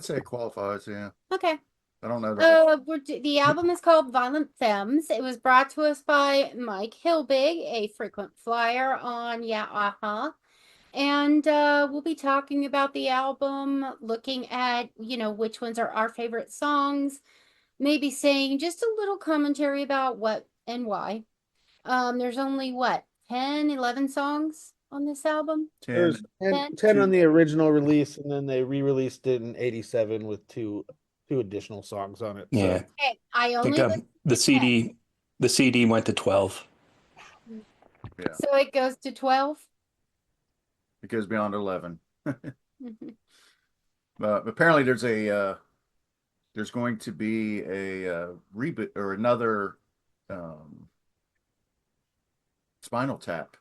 I'd say it qualifies, yeah. Okay. I don't know the The album is called Violent Femmes. It was brought to us by Mike Hilbig, a frequent flyer on YUH. And we'll be talking about the album, looking at, which ones are our favorite songs, maybe saying just a little commentary about what and why. There's only what, 10, 11 songs on this album? 10, There's 10, 10? 10 on the original release, and then they re-released it in '87 with two additional songs on it. Yeah. So Okay, I I think only listened the to 10. CD went to 12. yeah. So it goes to 12. It goes beyond 11. Mhm. But apparently there's going to be a reboot or another Spinal Tap.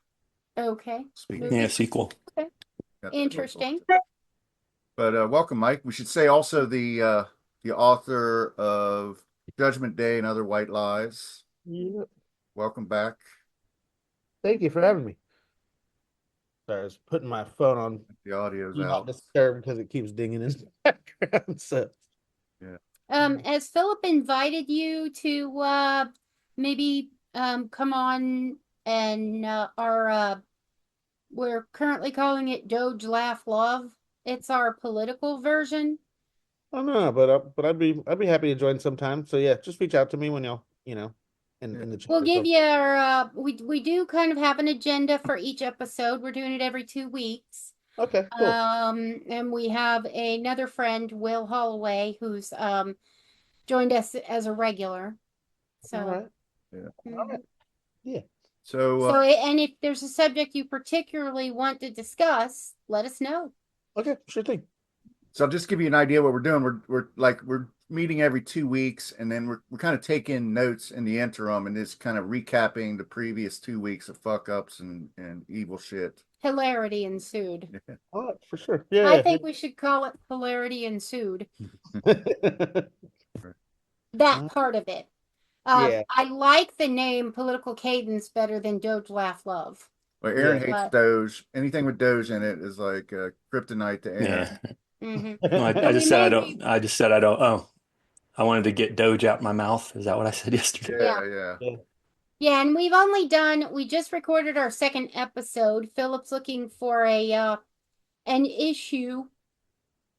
Okay. Speaking. Yeah, sequel. Okay. That's Interesting. But welcome, Mike. We should say also the author of Judgment Day and Other White Lies. yeah. Welcome back. Thank you for having me. Sorry, I was putting my phone on The audio's Do Not out. Disturb because it keeps dinging in the background. So Has Philip invited you to maybe come on and we're currently calling it Doge Laugh Love. It's our political version. I don't know, but I'd be happy to join sometime. So yeah, just reach out to me when y'all in the chat. We'll or give something. you our we do kind of have an agenda for each episode. We're doing it every 2 weeks. Okay, cool. And we have another friend, Will Holloway, who's joined us as a regular. So All right. Yeah. All right. Yeah. So and if there's a subject you particularly want to discuss, let us know. Okay, sure thing. So I'll just give you an idea what we're doing. We're meeting every 2 weeks, and then we're kind of taking notes in the interim and just kind of recapping the previous 2 weeks of fuck ups and evil shit. Hilarity ensued. All right, for sure. Yeah. I think we should call it hilarity ensued. That part of it. Yeah. I like the name Political Cadence better than Doge Laugh Love. Well, Aaron Yeah. hates Doge. Anything with Doge in it is like kryptonite to Aaron. Yeah. Mhm. No, I just said I don't. I just said I don't. Oh, I wanted to get Doge out my mouth. Is that what I said yesterday? Yeah. Yeah, and we just recorded our second episode. Philip's looking for an issue.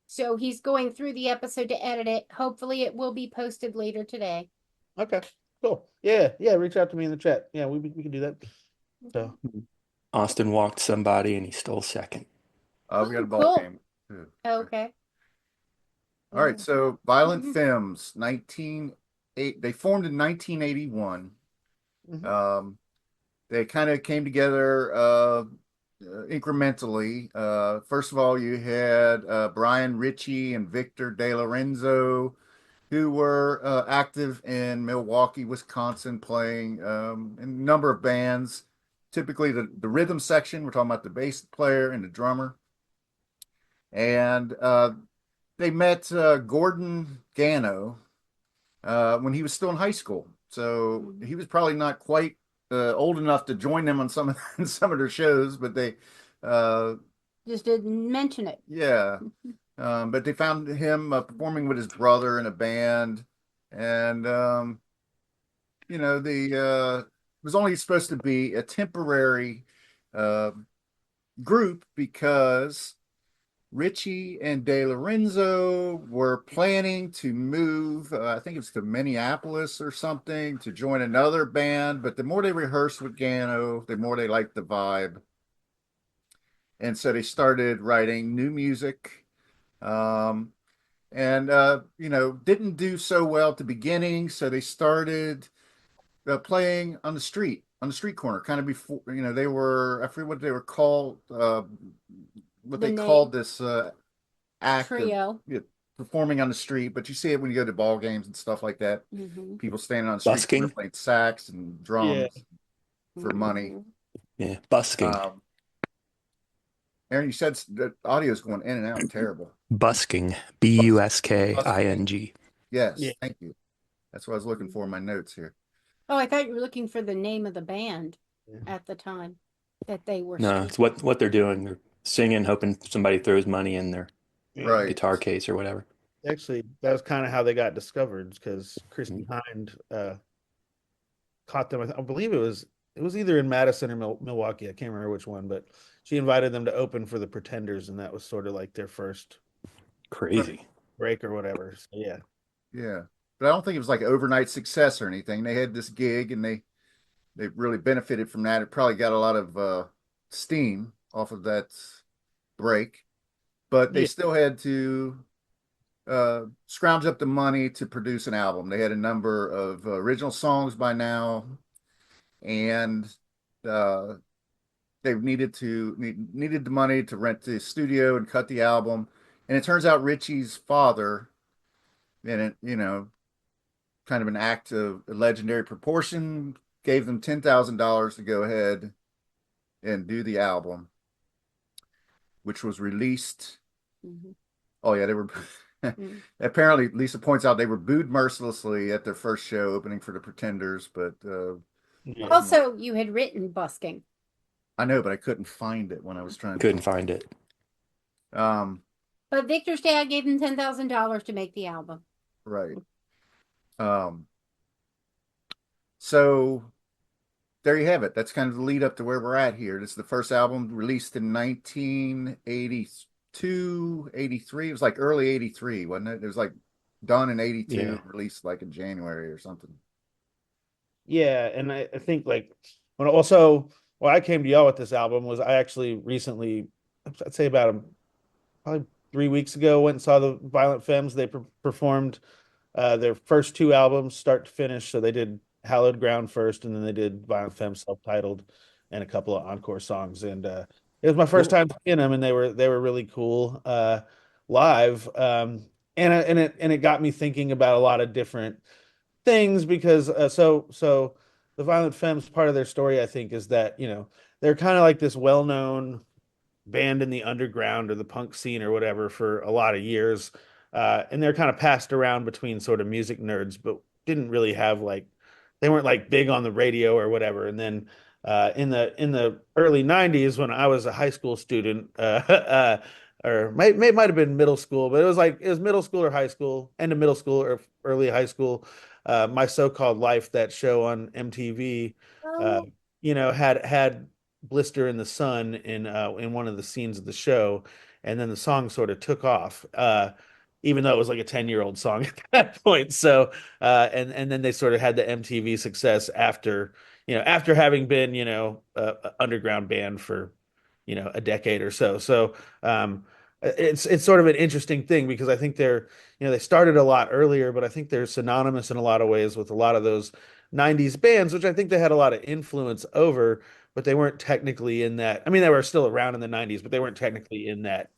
So he's going through the episode to edit it. Hopefully it will be posted later today. Okay, cool. Yeah, reach out to me in the chat. Yeah, we can do that. So Austin walked somebody and he stole second. We got a ball Cool. game too. Okay. All right, so Violent Mhm. Femmes, they formed in 1981. Mhm. They kind of came together incrementally. First of all, you had Brian Ritchie and Victor De Lorenzo, who were active in Milwaukee, Wisconsin, playing in a number of bands. Typically, the rhythm section, we're talking about the bass player and the drummer. And they met Gordon Gano when he was still in high school. So he was probably not quite old enough to join them on some of their shows, but they just didn't mention it. Yeah. But they found him performing with his brother in a band, and it was only supposed to be a temporary group because Richie and De Lorenzo were planning to move, I think it was to Minneapolis or something, to join another band. But the more they rehearsed with Gano, the more they liked the vibe. And so they started writing new music. Didn't do so well at the beginning. So they started playing on the street corner, kind of before, they were, I forget what they were called, called this act Trio. of performing on the street, but you see it when you go to ball games and stuff like that. Mhm. People standing on the street Busking. playing sax and drums for money. Yeah, busking. Aaron, you said the audio is going in and out terrible. Busking. Busking. Yes, Yeah. thank you. That's what I was looking for in my notes here. Oh, I thought you were looking for the name of the band at the time that they were. No, it's what they're doing. They're singing, hoping somebody throws money in their Right. guitar case or whatever. Actually, that was kind of how they got discovered because Christy Hind caught them. I believe it was either in Madison or Milwaukee. I can't remember which one, but she invited them to open for the Pretenders, and that was sort of like their first Crazy. break or whatever. So yeah. Yeah. But I don't think it was like overnight success or anything. They had this gig and they really benefited from that. It probably got a lot of steam off of that break, but they Yeah. still had to scrounge up the money to produce an album. They had a number of original songs by now, and uh, they needed the money to rent the studio and cut the album. And it turns out Richie's father, and it, kind of an act of legendary proportion, gave them $10,000 to go ahead and do the album, which was released. Mhm. Oh yeah, they were apparently Lisa points out they were booed mercilessly at their first show opening for the Pretenders, but Yeah. Also, you had written busking. I know, but I couldn't find it when I was trying Couldn't find it. But Victor's dad gave him $10,000 to make the album. Right. So there you have it. That's kind of the lead up to where we're at here. This is the first album released in 1982, 83. It was like early 83, wasn't it? It was like done in 82, Yeah. released like in January or something. Yeah, and I think like when I came to y'all with this album was I actually recently, I'd say about probably 3 weeks ago, went and saw the Violent Femmes. They performed their first two albums, start to finish. So they did Hallowed Ground first, and then they did Violent Femmes self-titled and a couple of encore songs. And it was my first time seeing them, and they were really cool live. And it got me thinking about a lot of different things because so the Violent Femmes, part of their story, I think, is that they're kind of like this well-known band in the underground or the punk scene or whatever for a lot of years, and they're kind of passed around between sort of music nerds, but didn't really have like they weren't like big on the radio or whatever. And then in the early '90s, when I was a high school student, or might have been middle school, but it was middle school or high school, end of middle school or early high school. My So-Called Life, that show on MTV, uh, Oh, had Blister in the Sun in one of the scenes of the show, and then the song sort of took off. Even though it was like a 10-year-old song at that point. So and then they sort of had the MTV success after having been, a underground band for, a decade or so. So it's sort of an interesting thing because I think they started a lot earlier, but I think they're synonymous in a lot of ways with a lot of those 90s bands, which I think they had a lot of influence over, but they weren't technically in that. I mean, they were still around in the 90s, but they weren't technically in that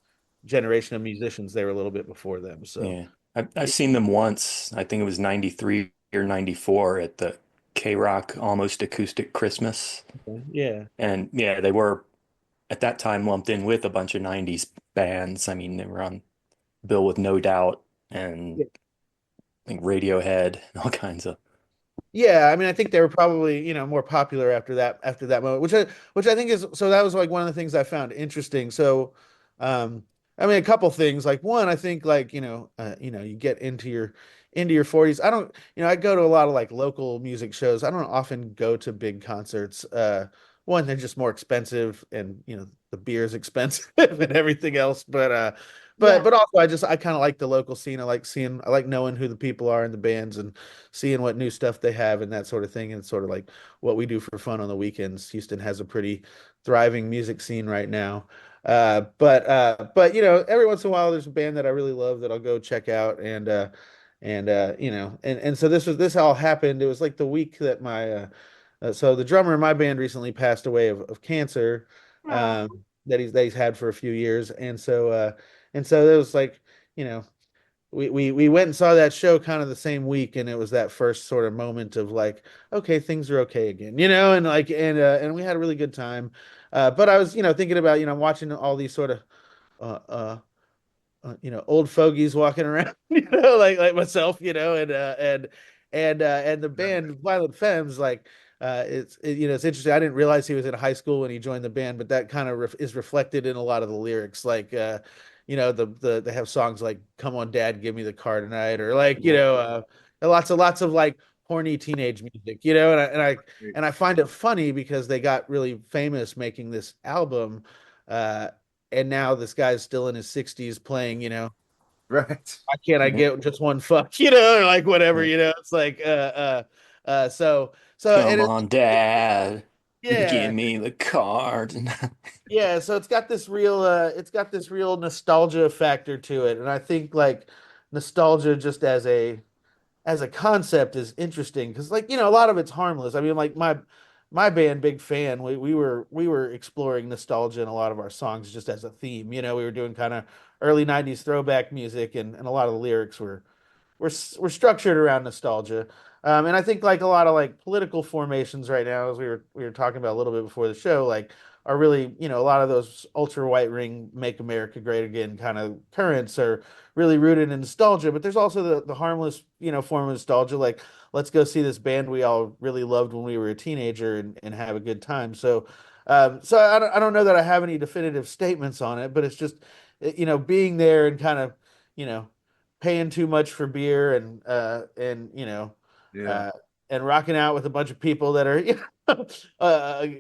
generation of musicians. They were a little bit before them. So Yeah. I've seen them once. I think it was 93 or 94 at the K-Rock Almost Acoustic Christmas. yeah. And yeah, they were at that time lumped in with a bunch of 90s bands. I mean, they were on bill with No Doubt and Yeah. I think Radiohead and all kinds of. Yeah, I mean, I think they were probably, more popular after that moment, which I think is so that was like one of the things I found interesting. So, I mean, a couple things. Like one, I think like, you get into your 40s. I don't, I go to a lot of like local music shows. I don't often go to big concerts. One, they're just more expensive and, the beer is expensive and everything else. But yeah. but also I kind of like the local scene. I like knowing who the people are in the bands and seeing what new stuff they have and that sort of thing. And it's sort of like what we do for fun on the weekends. Houston has a pretty thriving music scene right now. But every once in a while there's a band that I really love that I'll go check out and so this all happened. It was like the week that so the drummer in my band recently passed away of cancer, Oh, that he's had for a few years. And so it was like, you know, we went and saw that show kind of the same week, and it was that first sort of moment of like, okay, things are okay again, and like and we had a really good time. But I was, thinking about, watching all these sort of uh uh old fogies walking around, like myself, and the band Violent Femmes, like it's interesting. I didn't realize he was in high school when he joined the band, but that kind of is reflected in a lot of the lyrics. Like they have songs like "Come On Dad, Give Me the Car Tonight," or like Yeah. lots of like horny teenage music, and I find it funny because they got really famous making this album, uh, and now this guy's still in his 60s playing, Right. why can't I Yeah. get just one fuck, or like whatever, it's like and Come on, Dad. yeah, Give me the card. yeah, so it's got this real nostalgia factor to it, and I think like nostalgia just as a concept is interesting because like a lot of it's harmless. I mean, like my band Big Fan, we were exploring nostalgia in a lot of our songs just as a theme. We were doing kind of early 90s throwback music, and a lot of the lyrics were structured around nostalgia. And I think like a lot of like political formations right now, as we were talking about a little bit before the show, like are really, a lot of those ultra white ring "Make America Great Again" kind of currents are really rooted in nostalgia. But there's also the harmless, form of nostalgia, like let's go see this band we all really loved when we were a teenager and have a good time. So I don't know that I have any definitive statements on it, but it's just, being there and kind of, you know, paying too much for beer and Yeah. uh and rocking out with a bunch of people that are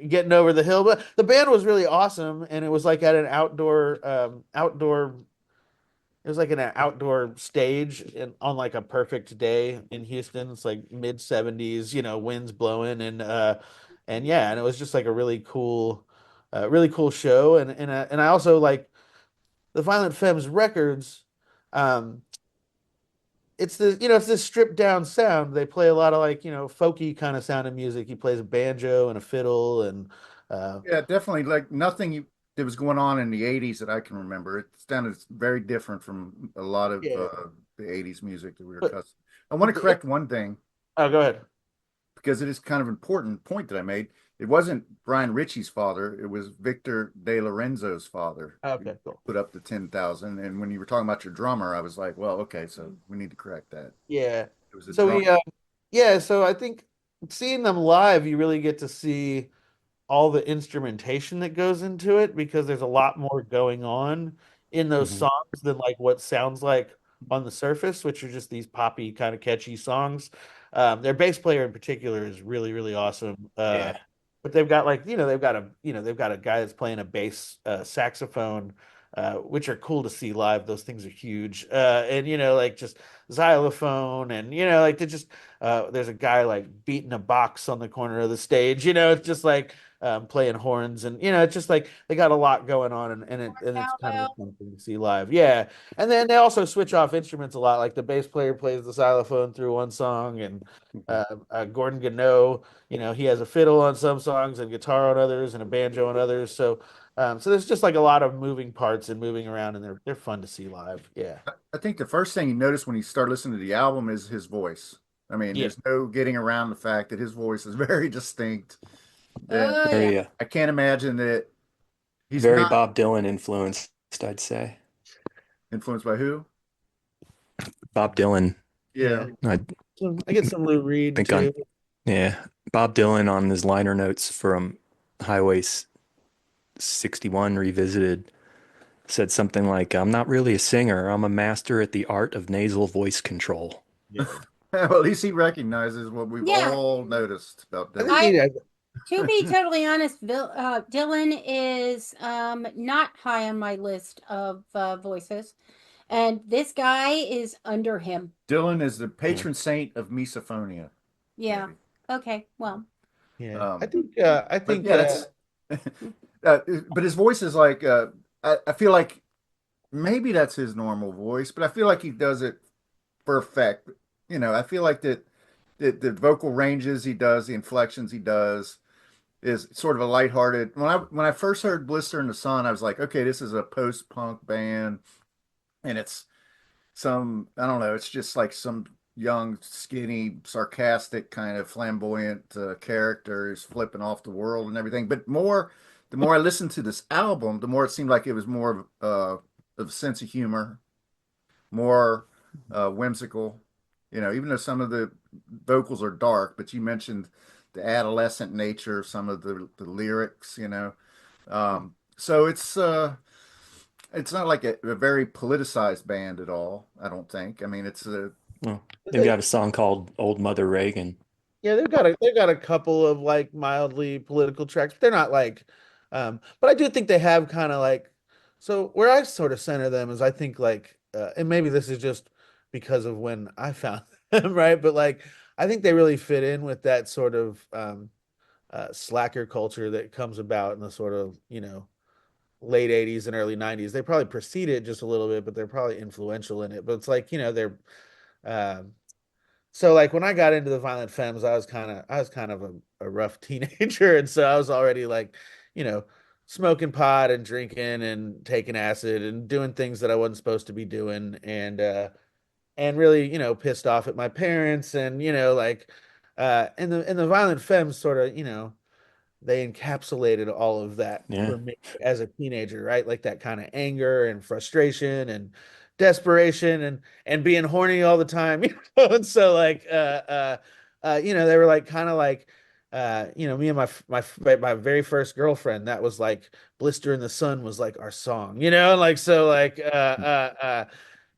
getting over the hill. But the band was really awesome, and it was like at an outdoor it was like an outdoor stage on like a perfect day in Houston. It's like mid 70s, winds blowing, and yeah, and it was just like a really cool show. And I also like the Violent Femmes records. Um, it's this stripped down sound. They play a lot of like, folky kind of sound of music. He plays a banjo and a fiddle and Yeah, definitely like nothing that was going on in the 80s that I can remember. It sounded very different from a lot of yeah. the 80s music that we were But accustomed. I want to correct one thing oh, go ahead. because it is kind of important point that I made. It wasn't Brian Ritchie's father, it was Victor De Lorenzo's father who Okay, cool. put up the 10,000. And when you were talking about your drummer, I was like, well, okay, so we need to correct that. Yeah. It was a So drum. so I think seeing them live, you really get to see all the instrumentation that goes into it because there's a lot more going on in those Mhm. songs than like what sounds like on the surface, which are just these poppy kind of catchy songs. Their bass player in particular is really, really awesome. Yeah. But they've got like, they've got a guy that's playing a bass saxophone, which are cool to see live. Those things are huge. And like just xylophone and like they just there's a guy like beating a box on the corner of the stage. It's just like playing horns, and it's just like they got a lot going on, and it's kind of a Cowbell. fun thing to see live. Yeah, and then they also switch off instruments a lot. Like the bass player plays the xylophone through one song, and Gordon Gano, he has a fiddle on some songs and guitar on others, and a banjo on others. So there's just like a lot of moving parts and moving around, and they're fun to see live. Yeah, I think the first thing you notice when you start listening to the album is his voice. I mean, yeah, there's no getting around the fact that his voice is very distinct. And Oh yeah. Very, I can't imagine that he's very not Bob Dylan influenced, I'd say. influenced by who? Bob Dylan. Yeah. yeah. I So I get some Lou Reed think on, too. yeah, Bob Dylan on his liner notes from Highway 61 Revisited said something like, "I'm not really a singer. I'm a master at the art of nasal voice control." Yeah, Well, at least he recognizes what we've Yeah. all noticed about I think Dylan. I he. To be totally honest, Dylan is not high on my list of voices, and this guy is under him. Dylan is the Yeah. patron saint of misophonia, Yeah. maybe. Okay. Well. Yeah, I Um, think. I but think. yeah, that's uh, but his voice is like I feel like maybe that's his normal voice, but I feel like he does it for effect. I feel like that the vocal ranges he does, the inflections he does is sort of a lighthearted. When I first heard Blister in the Sun, I was like, okay, this is a post-punk band, and it's some I don't know, it's just like some young, skinny, sarcastic kind of flamboyant character is flipping off the world and everything. But the more I listened to this album, the more it seemed like it was more of a sense of humor, more whimsical. Even though some of the vocals are dark, but you mentioned the adolescent nature of some of the lyrics. So it's not like a very politicized band at all, I don't think. I mean, it's a Well, they've got a song called Old Mother Reagan. Yeah, they've got a couple of like mildly political tracks, but they're not like but I do think they have kind of like so where I sort of center them is I think like and maybe this is just because of when I found them, right? But like I think they really fit in with that sort of slacker culture that comes about in the sort of, late 80s and early 90s. They probably preceded just a little bit, but they're probably influential in it. But it's like, they're um so like when I got into the Violent Femmes, I was kind of a rough teenager, and so I was already like, you know, smoking pot and drinking and taking acid and doing things that I wasn't supposed to be doing, and really, pissed off at my parents, and like, and the Violent Femmes sort of, they encapsulated all of that Yeah. for me as a teenager, right? Like that kind of anger and frustration and desperation and being horny all the time, And so like they were like kind of like me and my very first girlfriend, that was like Blister in the Sun was like our song, and like so like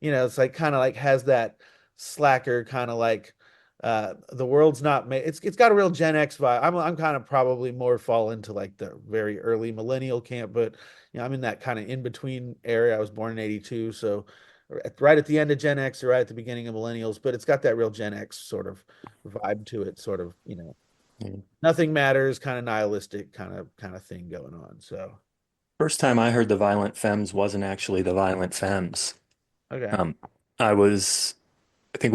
it's like kind of like has that slacker kind of like the world's not made. It's got a real Gen X vibe. I'm kind of probably more fall into like the very early millennial camp, but I'm in that kind of in between area. I was born in '82, so right at the end of Gen X or right at the beginning of millennials. But it's got that real Gen X sort of vibe to it, sort of Yeah. nothing matters, kind of nihilistic kind of thing going on. So First time I heard the Violent Femmes wasn't actually the Violent Femmes. okay, Um, I was, I think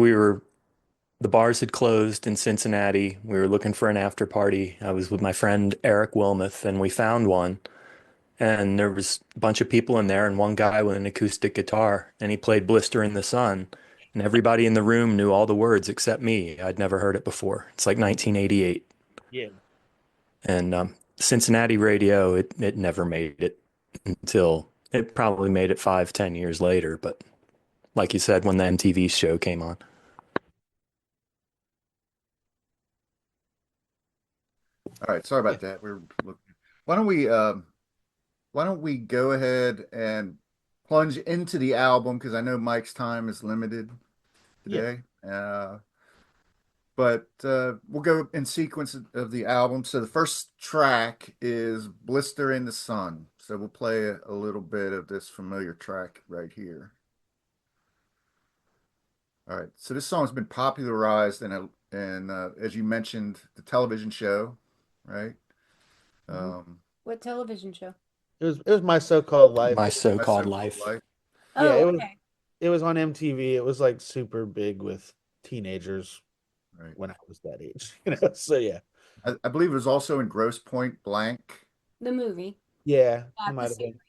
the bars had closed in Cincinnati. We were looking for an after party. I was with my friend Eric Wilmoth, and we found one. And there was a bunch of people in there, and one guy with an acoustic guitar, and he played Blister in the Sun. And everybody in the room knew all the words except me. I'd never heard it before. It's like 1988. yeah, And Cincinnati radio, it never made it until it probably made it 5, 10 years later. But like you said, when the MTV show came on. all right. Sorry yeah, about that. We're looking. Why don't we why don't we go ahead and plunge into the album because I know Mike's time is limited yeah. today. But we'll go in sequence of the album. So the first track is Blister in the Sun. So we'll play a little bit of this familiar track right here. All right. So this song's been popularized in as you mentioned, the television show, right? Mhm. Um, What television show? It was My So-Called Life. My My So-Called So-Called Life. Life, Yeah, Oh, it was okay. it was on MTV. It was like super big with teenagers right? when I was that age, So yeah, I believe it was also in Gross Point Blank. The movie, yeah, it not the might have been. series.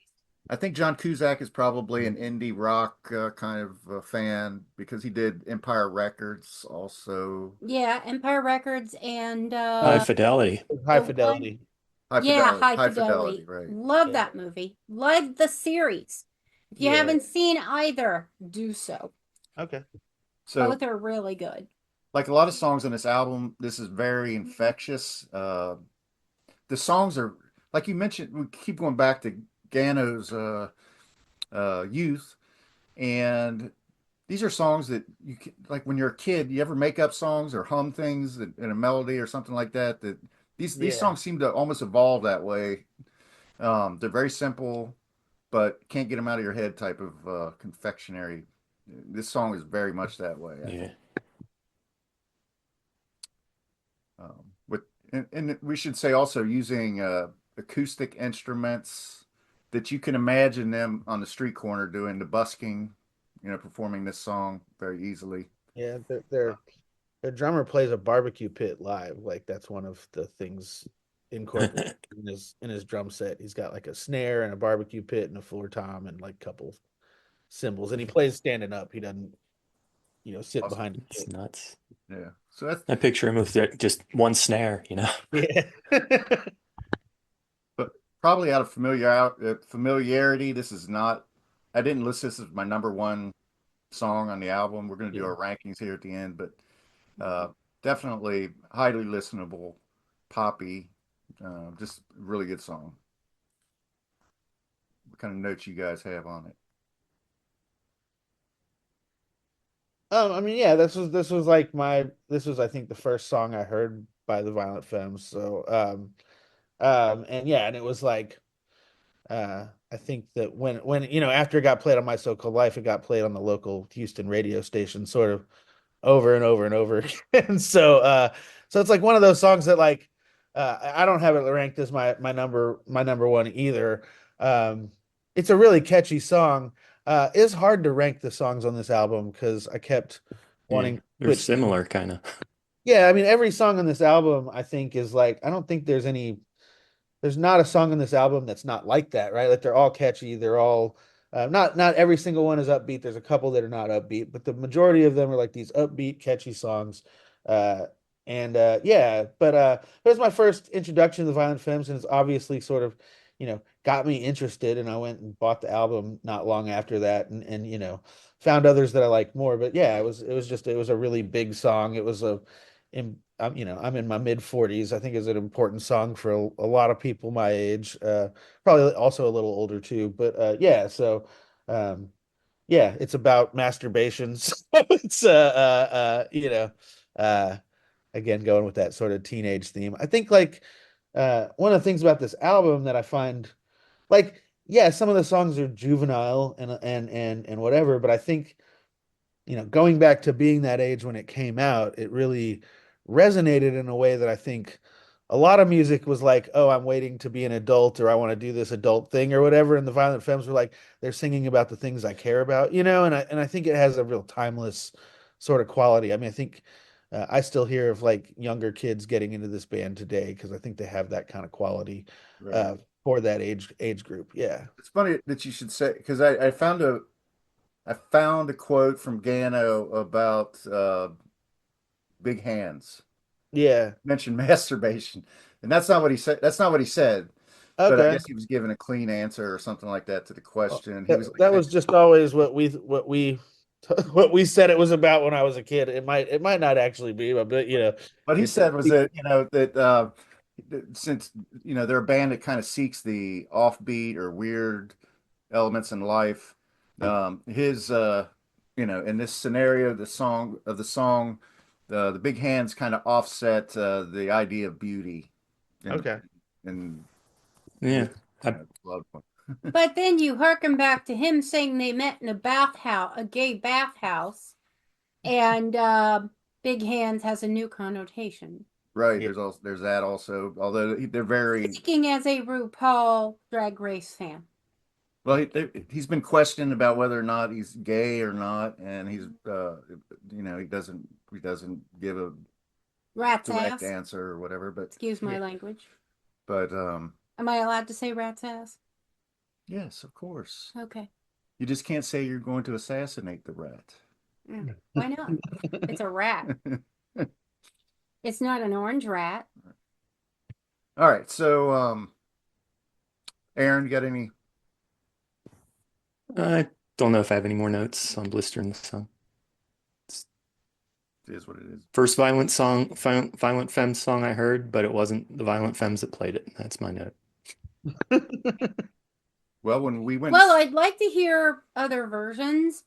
I think John Cusack is probably an indie rock kind of fan because he did Empire Records also. Yeah, Empire Records and High Uh, Fidelity. High the one, Fidelity. yeah, High High Fidelity, Fidelity. right? Love Yeah, that movie. Love the series. If you yeah. haven't seen either, do so. Okay. So, Both are really good. like a lot of songs on this album, this is very infectious. The songs are, like you mentioned, we keep going back to Gano's Youth, and these are songs that like when you're a kid, you ever make up songs or hum things in a melody or something like that. That these Yeah. songs seem to almost evolve that way. They're very simple, but can't get them out of your head type of confectionery. This song is very much that way, I Yeah. think. With and we should say also using acoustic instruments that you can imagine them on the street corner doing the busking, performing this song very easily. Yeah, Uh, their drummer plays a barbecue pit live. Like that's one of the things incorporated in his drum set. He's got like a snare and a barbecue pit and a floor tom and like a couple cymbals. And he plays standing up. He doesn't, sit awesome. behind a It's kit. nuts. Yeah. So that's I picture him with just one snare. Yeah. but probably out of familiarity. This is not. I didn't list this as my number one song on the album. We're going to do Yeah. our rankings here at the end, but uh, definitely highly listenable, poppy, just really good song. kind of notes you guys have on it. I mean, yeah, this was I think the first song I heard by the Violent Femmes. So and yeah, and it was like I think that when after it got played on My So-Called Life, it got played on the local Houston radio station sort of over and over and over again. So it's like one of those songs that like I don't have it ranked as my number one either. It's a really catchy song. It's hard to rank the songs on this album because I kept Yeah, wanting to they're switch. similar kind of. Yeah, I mean every song on this album I think is like I don't think there's not a song on this album that's not like that, right? Like they're all catchy. They're all not every single one is upbeat. There's a couple that are not upbeat, but the majority of them are like these upbeat, catchy songs. Uh, yeah, but it was my first introduction to the Violent Femmes, and it's obviously sort of, got me interested. And I went and bought the album not long after that, and found others that I like more. But yeah, it was a really big song. It was I'm in my mid 40s. I think is an important song for a lot of people my age. Probably also a little older too. But yeah, so yeah, it's about masturbation. So it's uh again going with that sort of teenage theme. I think like one of the things about this album that I find like yeah, some of the songs are juvenile and whatever, but I think going back to being that age when it came out, it really resonated in a way that I think a lot of music was like, oh, I'm waiting to be an adult or I want to do this adult thing or whatever. And the Violent Femmes were like, they're singing about the things I care about, and I think it has a real timeless sort of quality. I mean, I think I still hear of like younger kids getting into this band today because I think they have that kind of quality Right. for that age group. Yeah. It's funny that you should say because I found a quote from Gano about big hands. Yeah. Mentioned masturbation, and that's not what he said. That's not what he said. But I Okay. guess he was giving a clean answer or something like that to the question. He was That like, was just always what we what we said it was about when I was a kid. It might not actually be, but what he it's said was that since they're a band that kind of seeks the offbeat or weird elements in life. His in this scenario, the song, the big hands kind of offset the idea of beauty and okay. and Yeah. his I, love one. But then you hearken back to him saying they met in a bathhouse, a gay bathhouse, and big hands has a new connotation. Right. Yeah. There's that also. Although they're very Speaking as a RuPaul Drag Race fan. well. He's been questioned about whether or not he's gay or not, and he doesn't give a Rat's direct ass. answer or whatever. But Excuse my Yeah. language. but Am I allowed to say rat's ass? yes, of course. Okay. You just can't say you're going to assassinate the rat. Why not? It's a rat. It's not an orange rat. All right, so Aaron, you got any? I don't know if I have any more notes on Blister in the Sun. It is what it is. First Violent Femmes song I heard, but it wasn't the Violent Femmes that played it. That's my note. Well, when we went, Well, I'd like to hear other versions.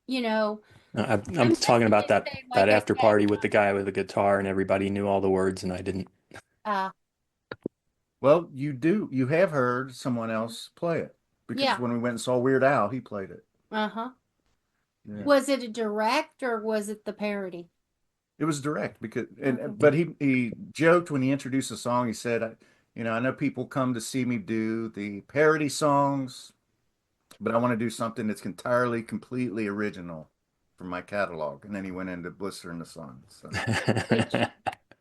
I'm talking about that like that I after said, party with the guy with the guitar and everybody knew all the words and I didn't. well, you have heard someone else play it because Yeah. when we went and saw Weird Al, he played it. Uh-huh. Yeah. Was it a direct or was it the parody? It was direct because, Okay. but he joked when he introduced the song. He said, I know people come to see me do the parody songs, but I want to do something that's entirely, completely original from my catalog. And then he went into Blister in the Sun. So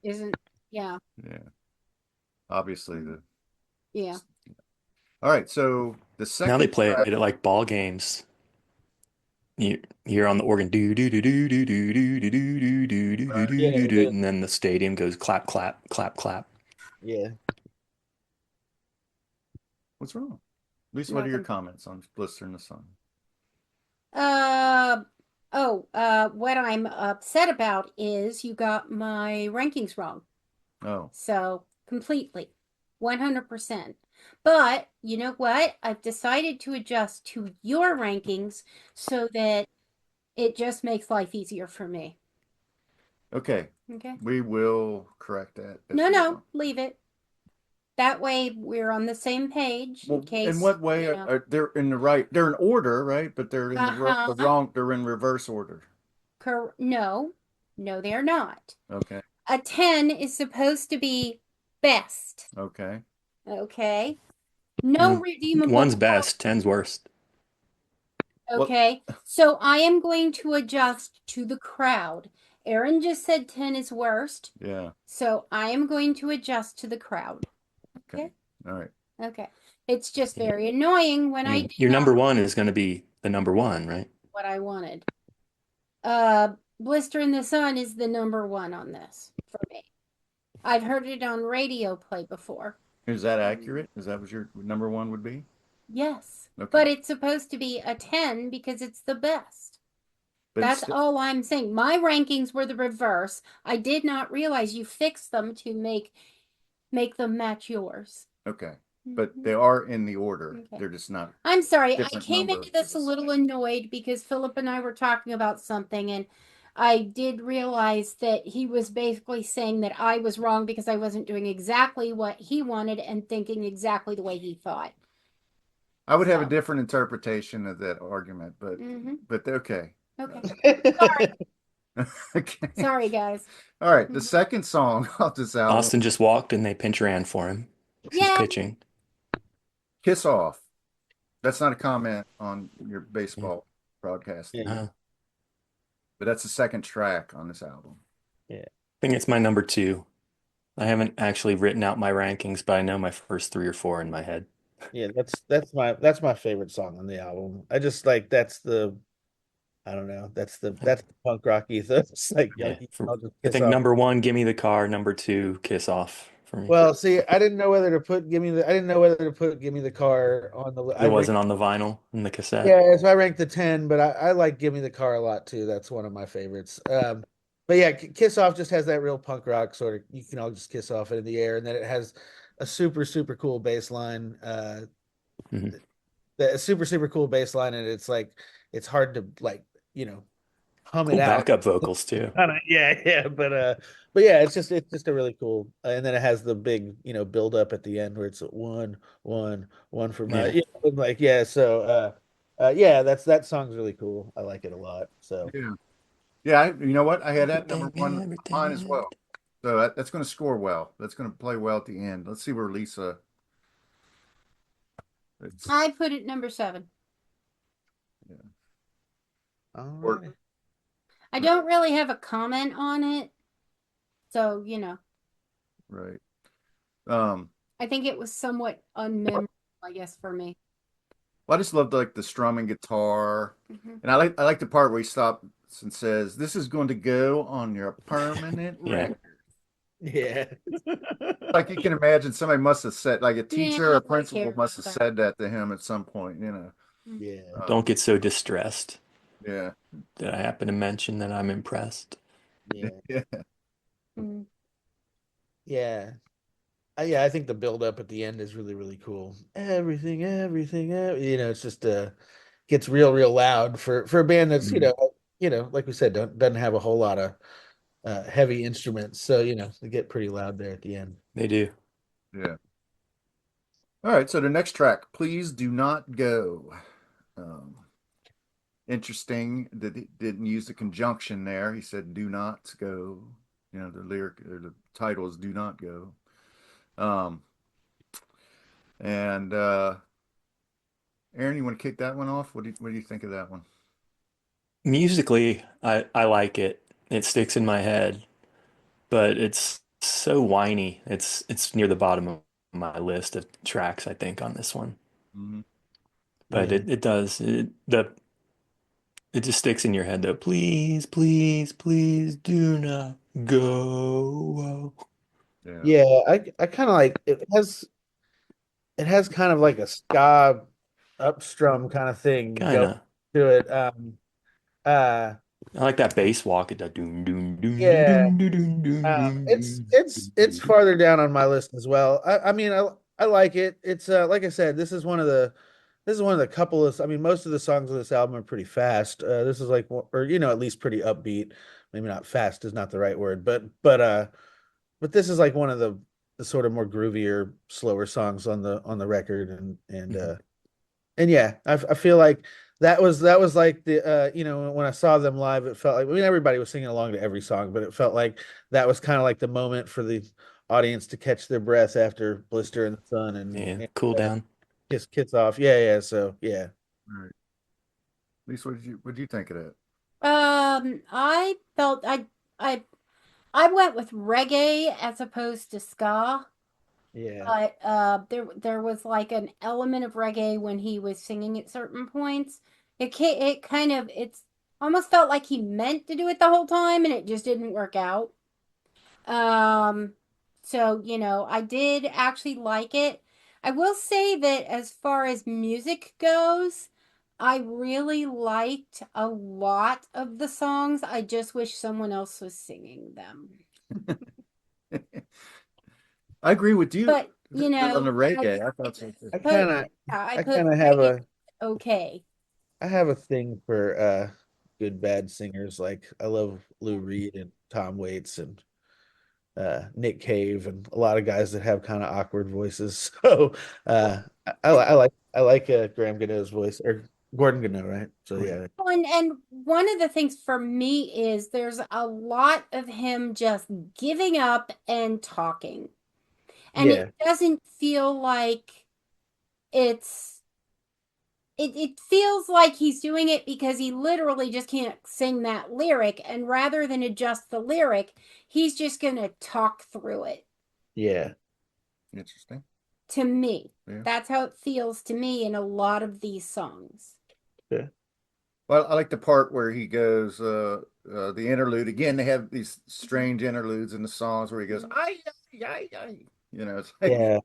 Isn't yeah. yeah, obviously Yeah. all right. So the second Now they play track, it at like ball games. You hear on the organ do do do do do do do do do do do do do Yeah. do do, and then the stadium goes clap clap clap clap. Yeah. what's wrong? Lisa, what are your Nothing. comments on Blister in the Sun? What I'm upset about is you got my rankings wrong. Oh, So completely. 100%. But you know what? I've decided to adjust to your rankings so that it just makes life easier for me. Okay, Okay. we will correct that. as No, we no, go. leave it. That way we're on the same page in Well, case. in what way you know. are they're in the right? They're in order, right? But they're in the wrong. They're in reverse order. No, they're not. Okay. A 10 is supposed to be best. Okay. Okay. No redeemable. One's best, 10's worst. Okay. So I am going to adjust to the crowd. Aaron just said 10 is worst. Yeah. So I am going to adjust to the crowd. Okay. All right. Okay. It's just very annoying when I do your not number one is going to be the number one, right? what I wanted. Blister in the Sun is the number one on this for me. I've heard it on radio play before. Is that accurate? Is that what your number one would be? Yes. Okay. But it's supposed to be a 10 because it's the best. But That's all I'm saying. My rankings were the reverse. I did not realize you fixed them to make them match yours. Okay. But they are in the order. Okay. They're just not. I'm sorry. I different came number. into this a little annoyed because Philip and I were talking about something, and I did realize that he was basically saying that I was wrong because I wasn't doing exactly what he wanted and thinking exactly the way he thought. I would have a So. different interpretation of that argument, but okay. Okay. Sorry. Okay. Sorry, guys. All right. The second song off this album, Austin just walked and they pinch ran for him. He's Yeah. pitching. Kiss Off. That's not a comment on your baseball broadcast, Yeah. but that's the second track on this album. I think it's my number two. I haven't actually written out my rankings, but I know my first 3 or 4 in my head. Yeah, that's my favorite song on the album. I just like that's the punk rock ethos. Like Yeah, I'll just I kiss think off. number 1, Give Me the Car. Number 2, Kiss Off for me. Well, see, I didn't know whether to put Give Me the Car on the It wasn't on the vinyl and the cassette. Yeah, so I ranked the 10, but I like Give Me the Car a lot too. That's one of my favorites. But yeah, Kiss Off just has that real punk rock sort of, you can all just kiss off it in the air, and then it has a super, super cool bass line. The super, super cool bass line, and it's like it's hard to hum Cool it out. backup vocals too. Yeah, but yeah, it's just a really cool, and then it has the big build up at the end where it's one for my So yeah, that song's really cool. I like it a lot. So yeah. You know what? I had that number one mine as well. So that's going to score well. That's going to play well at the end. Let's see where Lisa. I put it number 7. Yeah. Alright. I don't really have a comment on it. So, Right. I think it was somewhat unmemorable, I guess, for me. Well, I just loved like the strumming guitar. And I like the part where he stops and says, "This is going to go on your permanent record." Yeah. Like you can imagine somebody must have said, like a teacher or Yeah, a principal must have that. said that to him at some point, Yeah. Don't get so distressed. Yeah. Did I happen to mention that I'm impressed? Yeah. Yeah. Mhm. Yeah. I think the build up at the end is really, really cool. Everything, it's just gets real, real loud for a band that's, like we said, doesn't have a whole lot of heavy instruments. So, they get pretty loud there at the end. They do. Yeah. All right. So the next track, Please Do Not Go. Interesting that he didn't use the conjunction there. He said, "Do not go." The lyric or the title is "Do Not Go." And Aaron, you want to kick that one off? What do you think of that one? Musically, I like it. It sticks in my head, but it's so whiny. It's near the bottom of my list of tracks, I think, on this one. But it does. It just sticks in your head though. Please, please, please do not go. Yeah, I kind of like it has kind of like a ska upstrum kind of thing Kind going of. to it. I like that bass walk. It does doom doom doom Yeah. doom doom doom doom doom. It's farther down on my list as well. I mean, I like it. It's like I said, this is one of the couple of, I mean, most of the songs on this album are pretty fast. This is like, or at least pretty upbeat. Maybe not fast is not the right word, but this is like one of the sort of more groovier, slower songs on the record, and yeah, I feel like that was like the when I saw them live, it felt like, I mean, everybody was singing along to every song, but it felt like that was kind of like the moment for the audience to catch their breath after Blister in the Sun Yeah, and cool down. kiss off. Yeah, so yeah. All right. Lisa, what did you think of that? I felt I I went with reggae as opposed to ska. Yeah. But there was like an element of reggae when he was singing at certain points. It kind of it's almost felt like he meant to do it the whole time and it just didn't work out. Um, so I did actually like it. I will say that as far as music goes, I really liked a lot of the songs. I just wish someone else was singing them. I agree with you But on the reggae. I I thought so too. I put kind of I I put kind of have reggae a okay. I have a thing for good bad singers. Like I love Lou Reed and Tom Waits and Nick Cave and a lot of guys that have kind of awkward voices. So I like Graham Gano's voice or Gordon Gano, right? So yeah. And one of the things for me is there's a lot of him just giving up and talking. And Yeah. it doesn't feel like it's it feels like he's doing it because he literally just can't sing that lyric, and rather than adjust the lyric, he's just gonna talk through it. Yeah. Interesting. To me, Yeah. that's how it feels to me in a lot of these songs. Yeah. Well, I like the part where he goes, the interlude. Again, they have these strange interludes in the songs where he goes, ay, ay, ay, ay. It's like Yeah.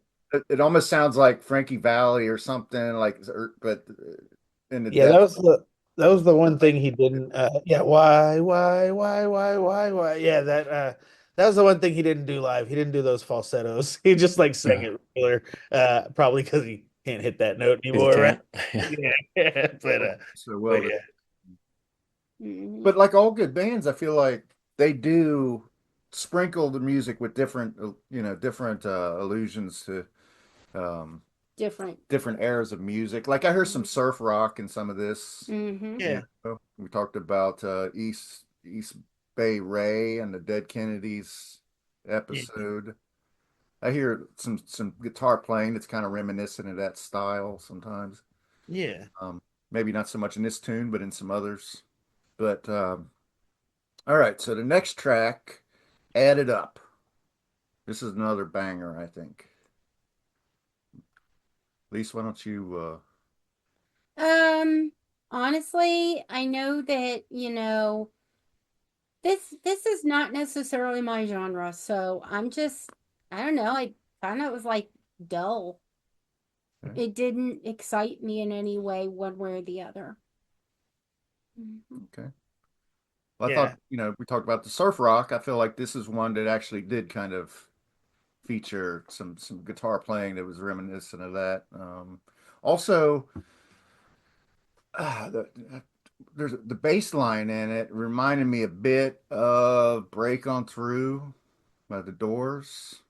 it almost sounds like Frankie Valli or something like, but in the Yeah, depth. that was the one thing he didn't yeah, why? Yeah, that was the one thing he didn't do live. He didn't do those falsettos. He just like sang it regular, probably because he can't hit that note Because you anymore, right? can't. Yeah. Yeah. So well, But yeah. Mhm. but like all good bands, I feel like they do sprinkle the music with different, different allusions to um, Different. different eras of music. Like I heard some surf rock in some of this. Mm-hmm. Yeah. We talked about East Bay Ray and the Dead Kennedys Yeah. episode. I hear some guitar playing that's kind of reminiscent of that style sometimes. Yeah. Um, Maybe not so much in this tune, but in some others. But all right, so the next track, Add It Up. This is another banger, I think. Lisa, why don't you Um, honestly, I know that, this is not necessarily my genre, so I don't know, I found it was like dull. okay. It didn't excite me in any way, one way or the other. Okay. Well, I Yeah. thought, we talked about the surf rock. I feel like this is one that actually did kind of feature some guitar playing that was reminiscent of that. Also, the, there's the bass line in it reminded me a bit of Break On Through by the Doors.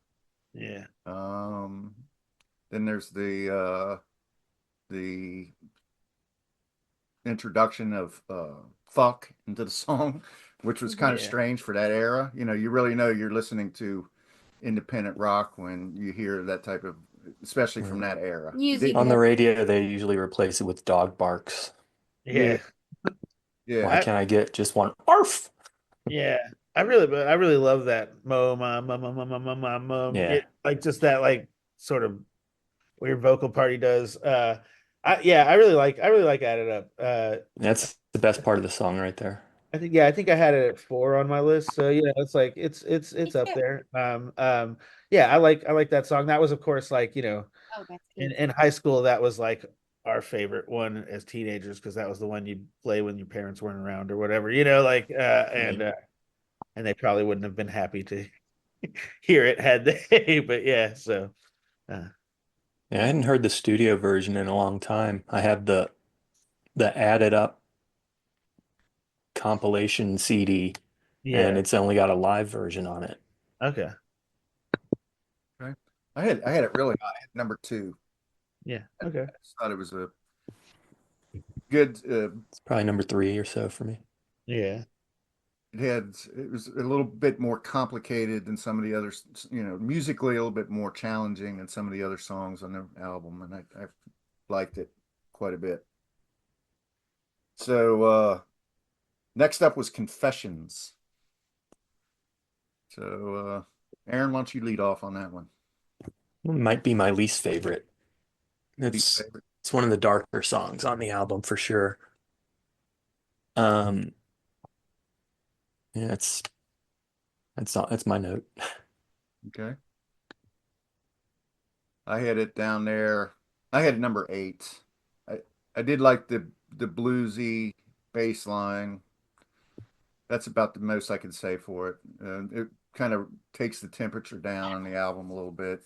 Yeah. Um, then there's the introduction of fuck into the song, which was kind of Yeah. strange for that era. You really know you're listening to independent rock when you hear that type of, especially from that era. Music On the that radio, they usually replace it with dog barks. Yeah, Yeah. yeah, Why I, can't I get just one arf? yeah. I really love that mo. Yeah, Yeah, like just that like sort of weird vocal part he does. I really like Add It Up. that's the best part of the song right there. I think I had it at 4 on my list. So it's like me it's up too. there. Yeah, I like that song. That was of course like, Oh, that's in, good. in high school that was like our favorite one as teenagers because that was the one you'd play when your parents weren't around or whatever, like and they probably wouldn't have been happy to hear it had they, but yeah, so uh, Yeah, I hadn't heard the studio version in a long time. I have the added up compilation CD, and Yeah. it's only got a live version on it. Okay. Okay. I had it really high at number two. Yeah. Okay. I just thought it was a good. It's probably number 3 or so for me. Yeah. It was a little bit more complicated than some of the others. Musically a little bit more challenging than some of the other songs on the album, and I liked it quite a bit. So next up was Confessions. So Aaron, why don't you lead off on that one? It might be my least favorite. Least It's favorite. it's one of the darker songs on the album for sure. Um, yeah, that's my note. Okay. I had it down there. I had it number 8. I I did like the bluesy bass line. That's about the most I can say for it. It kind of takes the temperature down on the album a little bit.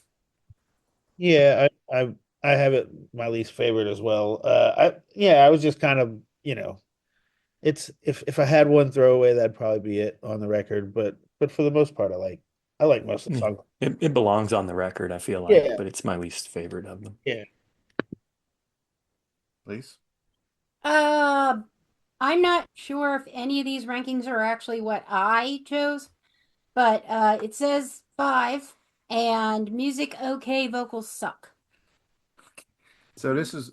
Yeah, I have it my least favorite as well. I was just kind of, it's if I had one throwaway, that'd probably be it on the record. But for the most part, I like most of the Yeah. songs. It belongs on the record, I feel like, Yeah, but it's my least favorite of them. yeah. Please. Uh, I'm not sure if any of these rankings are actually what I chose, but it says 5 and music okay, vocals suck. So this is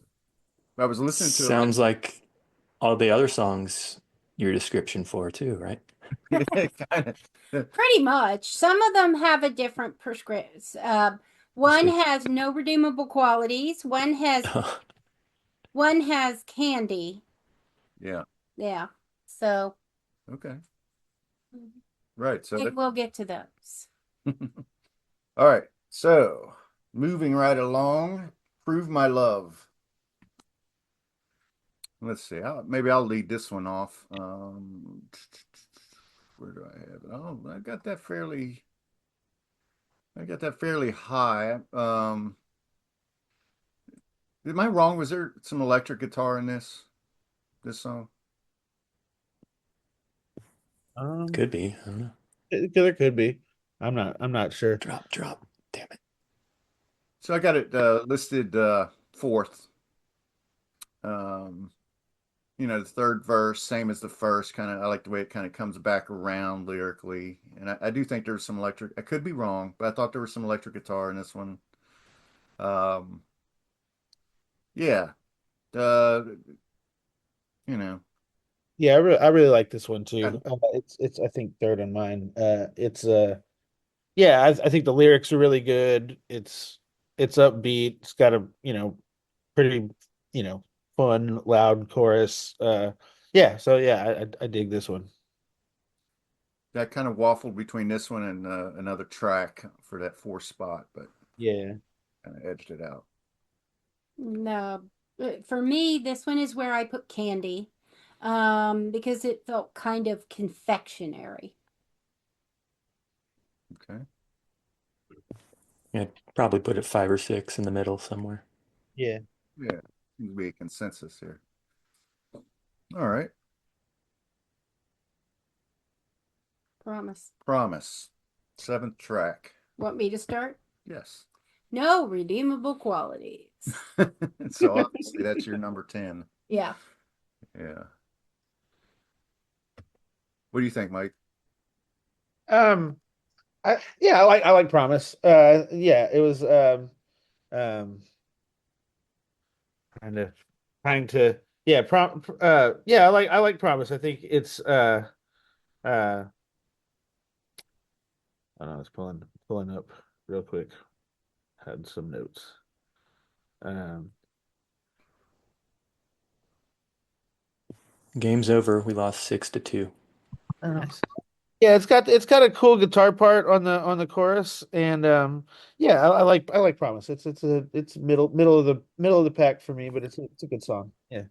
I was listening to Sounds like all the other songs your description for too, right? it. Kind of. Pretty much. Some of them have a different prescription. One good. has no redeemable qualities. One has candy. Yeah. Yeah. So Okay. Right. So that we'll get to those. all right. So moving right along, Prove My Love. Let's see. Maybe I'll lead this one off. Where do I have it? Oh, I got that fairly high. Am I wrong? Was there some electric guitar in this song? Um, Could be. I don't know. there could be. I'm not sure. Drop. Damn it. So I got it listed fourth. Um, the third verse, same as the first, kind of. I like the way it kind of comes back around lyrically, and I do think there's some electric. I could be wrong, but I thought there was some electric guitar in this one. Um, yeah, uh, you know, Yeah, I really like this one too. kind It's I think third on mine. Yeah, I think the lyrics are really good. It's upbeat. It's got a, pretty, fun, loud chorus. Yeah, so yeah, I dig this one. that kind of waffled between this one and another track for that fourth spot, but Yeah. kind of edged it out. No, for me, this one is where I put candy, because it felt kind of confectionery. Okay. Yeah, probably put it 5 or 6 in the middle somewhere. Yeah. Yeah, seems to be a consensus here. All right. Promise. Promise. Seventh track. Want me to start? Yes. No redeemable qualities. So obviously that's your number 10. Yeah. Yeah. What do you think, Mike? Um, I like Promise. Yeah, it was um kind of trying to yeah, I like Promise. I think it's uh I don't know, it's pulling up real quick. Had some notes. Um, Game's over. We lost 6-2. nice. Yeah, it's got a cool guitar part on the chorus, and yeah, I like Promise. It's middle of the pack for me, but it's a good song. Yeah.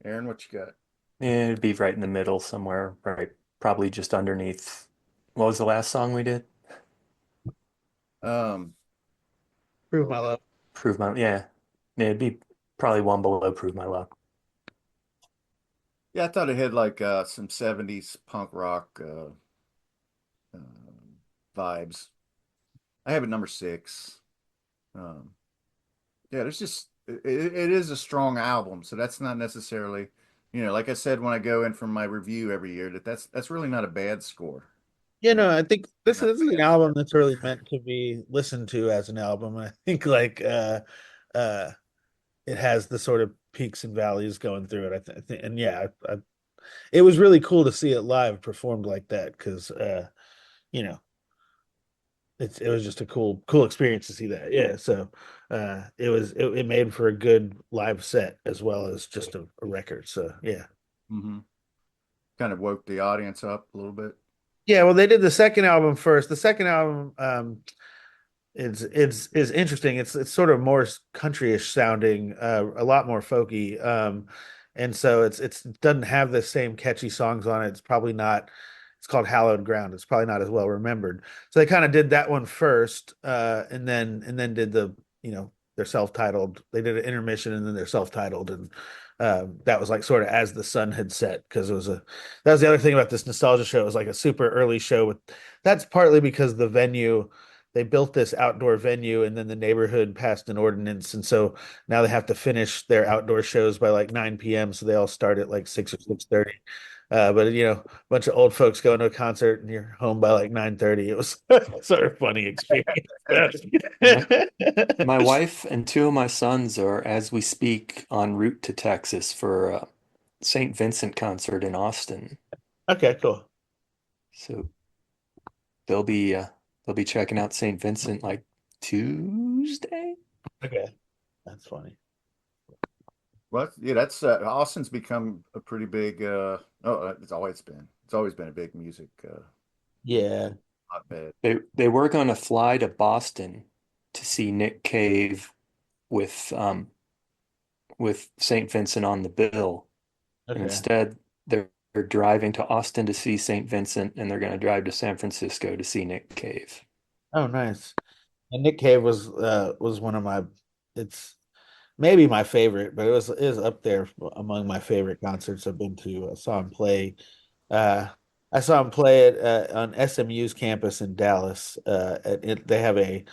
Aaron, what you got? Yeah, it'd be right in the middle somewhere, right? Probably just underneath. What was the last song we did? Um, Prove my love. Prove my yeah. Yeah, it'd be probably one below Prove My Love. yeah, I thought it had like some 70s punk rock uh, vibes. I have it number 6. Um, yeah, there's just it is a strong album, so that's not necessarily, like I said when I go in for my review every year, that's really not a bad score. You You know, know, I think this not is an bad. album that's really meant to be listened to as an album. I think uh it has the sort of peaks and valleys going through it. I think, and yeah, it was really cool to see it live performed like that because you know, it was just a cool experience to see that. Yeah, so it made for a good live set as well as just a record. So yeah. Hmm. Kind of woke the audience up a little bit. Yeah, well, they did the second album first. The second album, it's is interesting. It's sort of more countryish sounding, a lot more folky. And so it doesn't have the same catchy songs on it. It's probably not. It's called Hallowed Ground. It's probably not as well remembered. So they kind of did that one first, and then did their self-titled. They did an intermission and then their self-titled, and that was like sort of as the sun had set because that was the other thing about this nostalgia show. It was like a super early show with. That's partly because the venue they built this outdoor venue and then the neighborhood passed an ordinance and so now they have to finish their outdoor shows by like 9 p.m. so they all start at like 6 or 6:30. But a bunch of old folks going to a concert and you're home by like 9:30. It was sort of funny experience. My wife and two of my sons are, as we speak, en route to Texas for a St. Vincent concert in Austin. Okay, cool. So they'll be uh, they'll be checking out St. Vincent like Tuesday. Okay, that's funny. Well, yeah, that's Austin's become a pretty big. It's always been a big music Yeah. hotbed. They were going to fly to Boston to see Nick Cave with St. Vincent on the bill. And Okay. instead, they're driving to Austin to see St. Vincent, and they're going to drive to San Francisco to see Nick Cave. Oh, nice. And Nick Cave was one of my. It's maybe my favorite, but it was up there among my favorite concerts I've been to. Uh, I saw him play it on SMU's campus in Dallas. They have a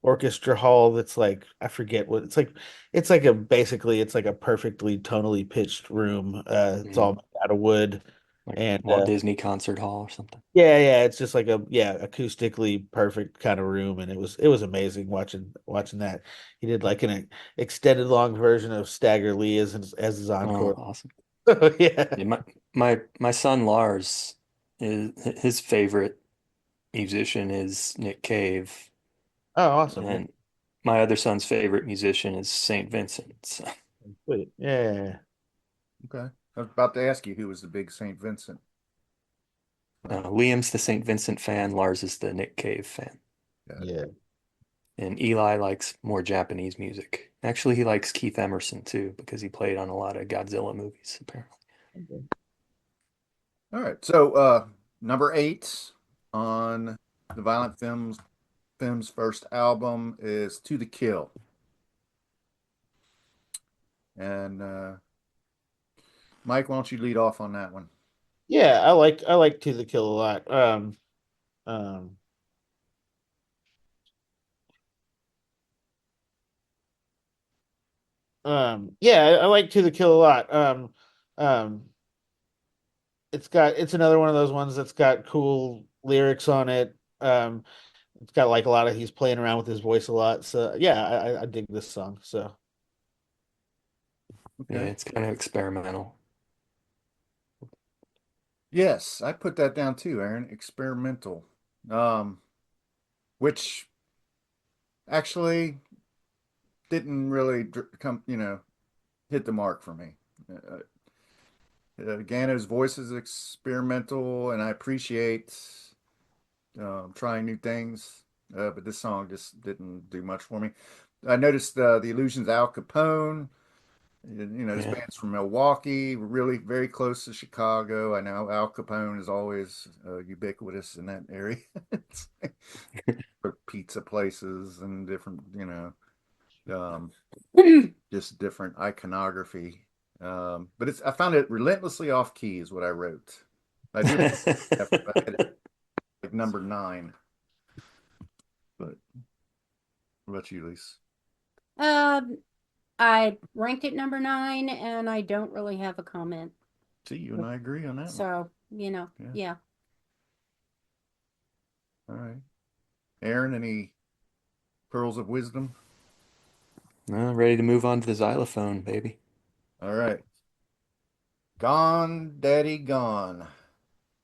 orchestra hall that's like I forget what it's like. It's like it's like a perfectly tonally pitched room. It's Mhm. all made out of wood, Like and Walt Disney Concert Hall or something. yeah, it's just like acoustically perfect kind of room, and it was amazing watching that. He did like an extended long version of Stagger Lee as his Oh, encore. awesome. Yeah. Yeah, my son Lars is his favorite musician is Nick Cave, Oh, awesome. Yeah. and my other son's favorite musician is St. Vincent. So, Sweet. Yeah. Okay, I was about to ask you who was the big St. Vincent. Liam's the St. Vincent fan, Lars is the Nick Cave fan, Yeah. Yeah. and Eli likes more Japanese music. Actually, he likes Keith Emerson too because he played on a lot of Godzilla movies, apparently. Okay. All right, so number 8 on the Violent Femmes first album is "To the Kill," and Mike, why don't you lead off on that one? Yeah, I like To the Kill a lot. Um, yeah, I like To the Kill a lot. Um, it's another one of those ones that's got cool lyrics on it. It's got like a lot of he's playing around with his voice a lot. So yeah, I dig this song. So Yeah, Okay. it's kind of experimental. Yes, I put that down too, Aaron. Experimental, um, which actually didn't really come, hit the mark for me. Gano's voice is experimental, and I appreciate trying new things, but this song just didn't do much for me. I noticed the Illusions Al Capone. This Yeah. band's from Milwaukee, really very close to Chicago. I know Al Capone is always ubiquitous in that area. It's like for pizza places and different, um, just different iconography. But I found it relentlessly off key is what I wrote. I do have I had it like number 9. But what about you, Lise? Um, I ranked it number 9, and I don't really have a comment. See, you and I agree on that one. So, Yeah. yeah. All right. Aaron, any pearls of wisdom? Ready to move on to the xylophone, baby. All right. Gone, Daddy, gone.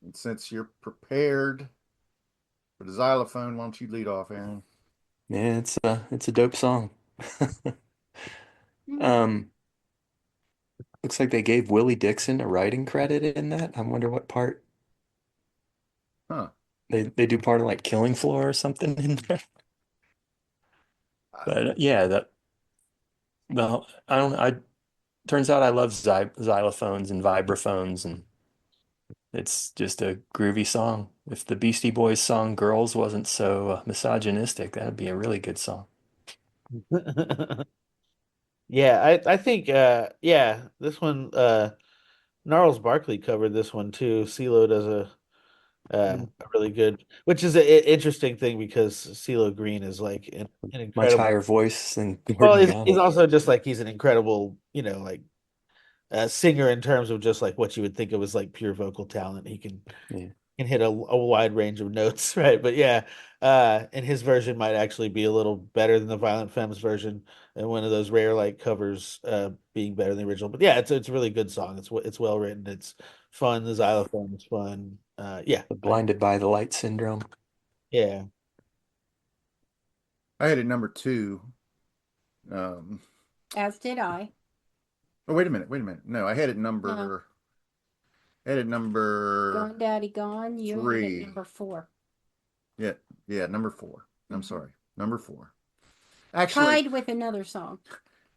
And since you're prepared for the xylophone, why don't you lead off, Aaron? Yeah, it's a dope song. Mm. Um, looks like they gave Willie Dixon a writing credit in that. I wonder what part Huh. they do part of like Killing Floor or something in there. But yeah, that well, I don't I turns out I love xylophones and vibraphones, and it's just a groovy song. If the Beastie Boys song Girls wasn't so misogynistic, that'd be a really good song. Yeah, I think yeah, this one Gnarls Barkley covered this one too. CeeLo does a really good, which is an interesting thing because CeeLo Green is like an Much incredible. higher voice than Well, Gordon he's Young. also just like he's an incredible, like singer in terms of just like what you would think of as like pure vocal talent. He Yeah. can hit a wide range of notes, right? But yeah, and his version might actually be a little better than the Violent Femmes version, and one of those rare like covers being better than the original. But yeah, it's a really good song. It's well written. It's fun. The xylophone is fun. Yeah, The Blinded by the Light syndrome. yeah. I had it number 2. As did I. Oh, wait a minute. No, I had it No. number. I had it number Gone, Daddy, gone. You had it 3. number 4. Yeah, number 4. I'm Mhm. sorry, number 4. Actually, Tied with another song.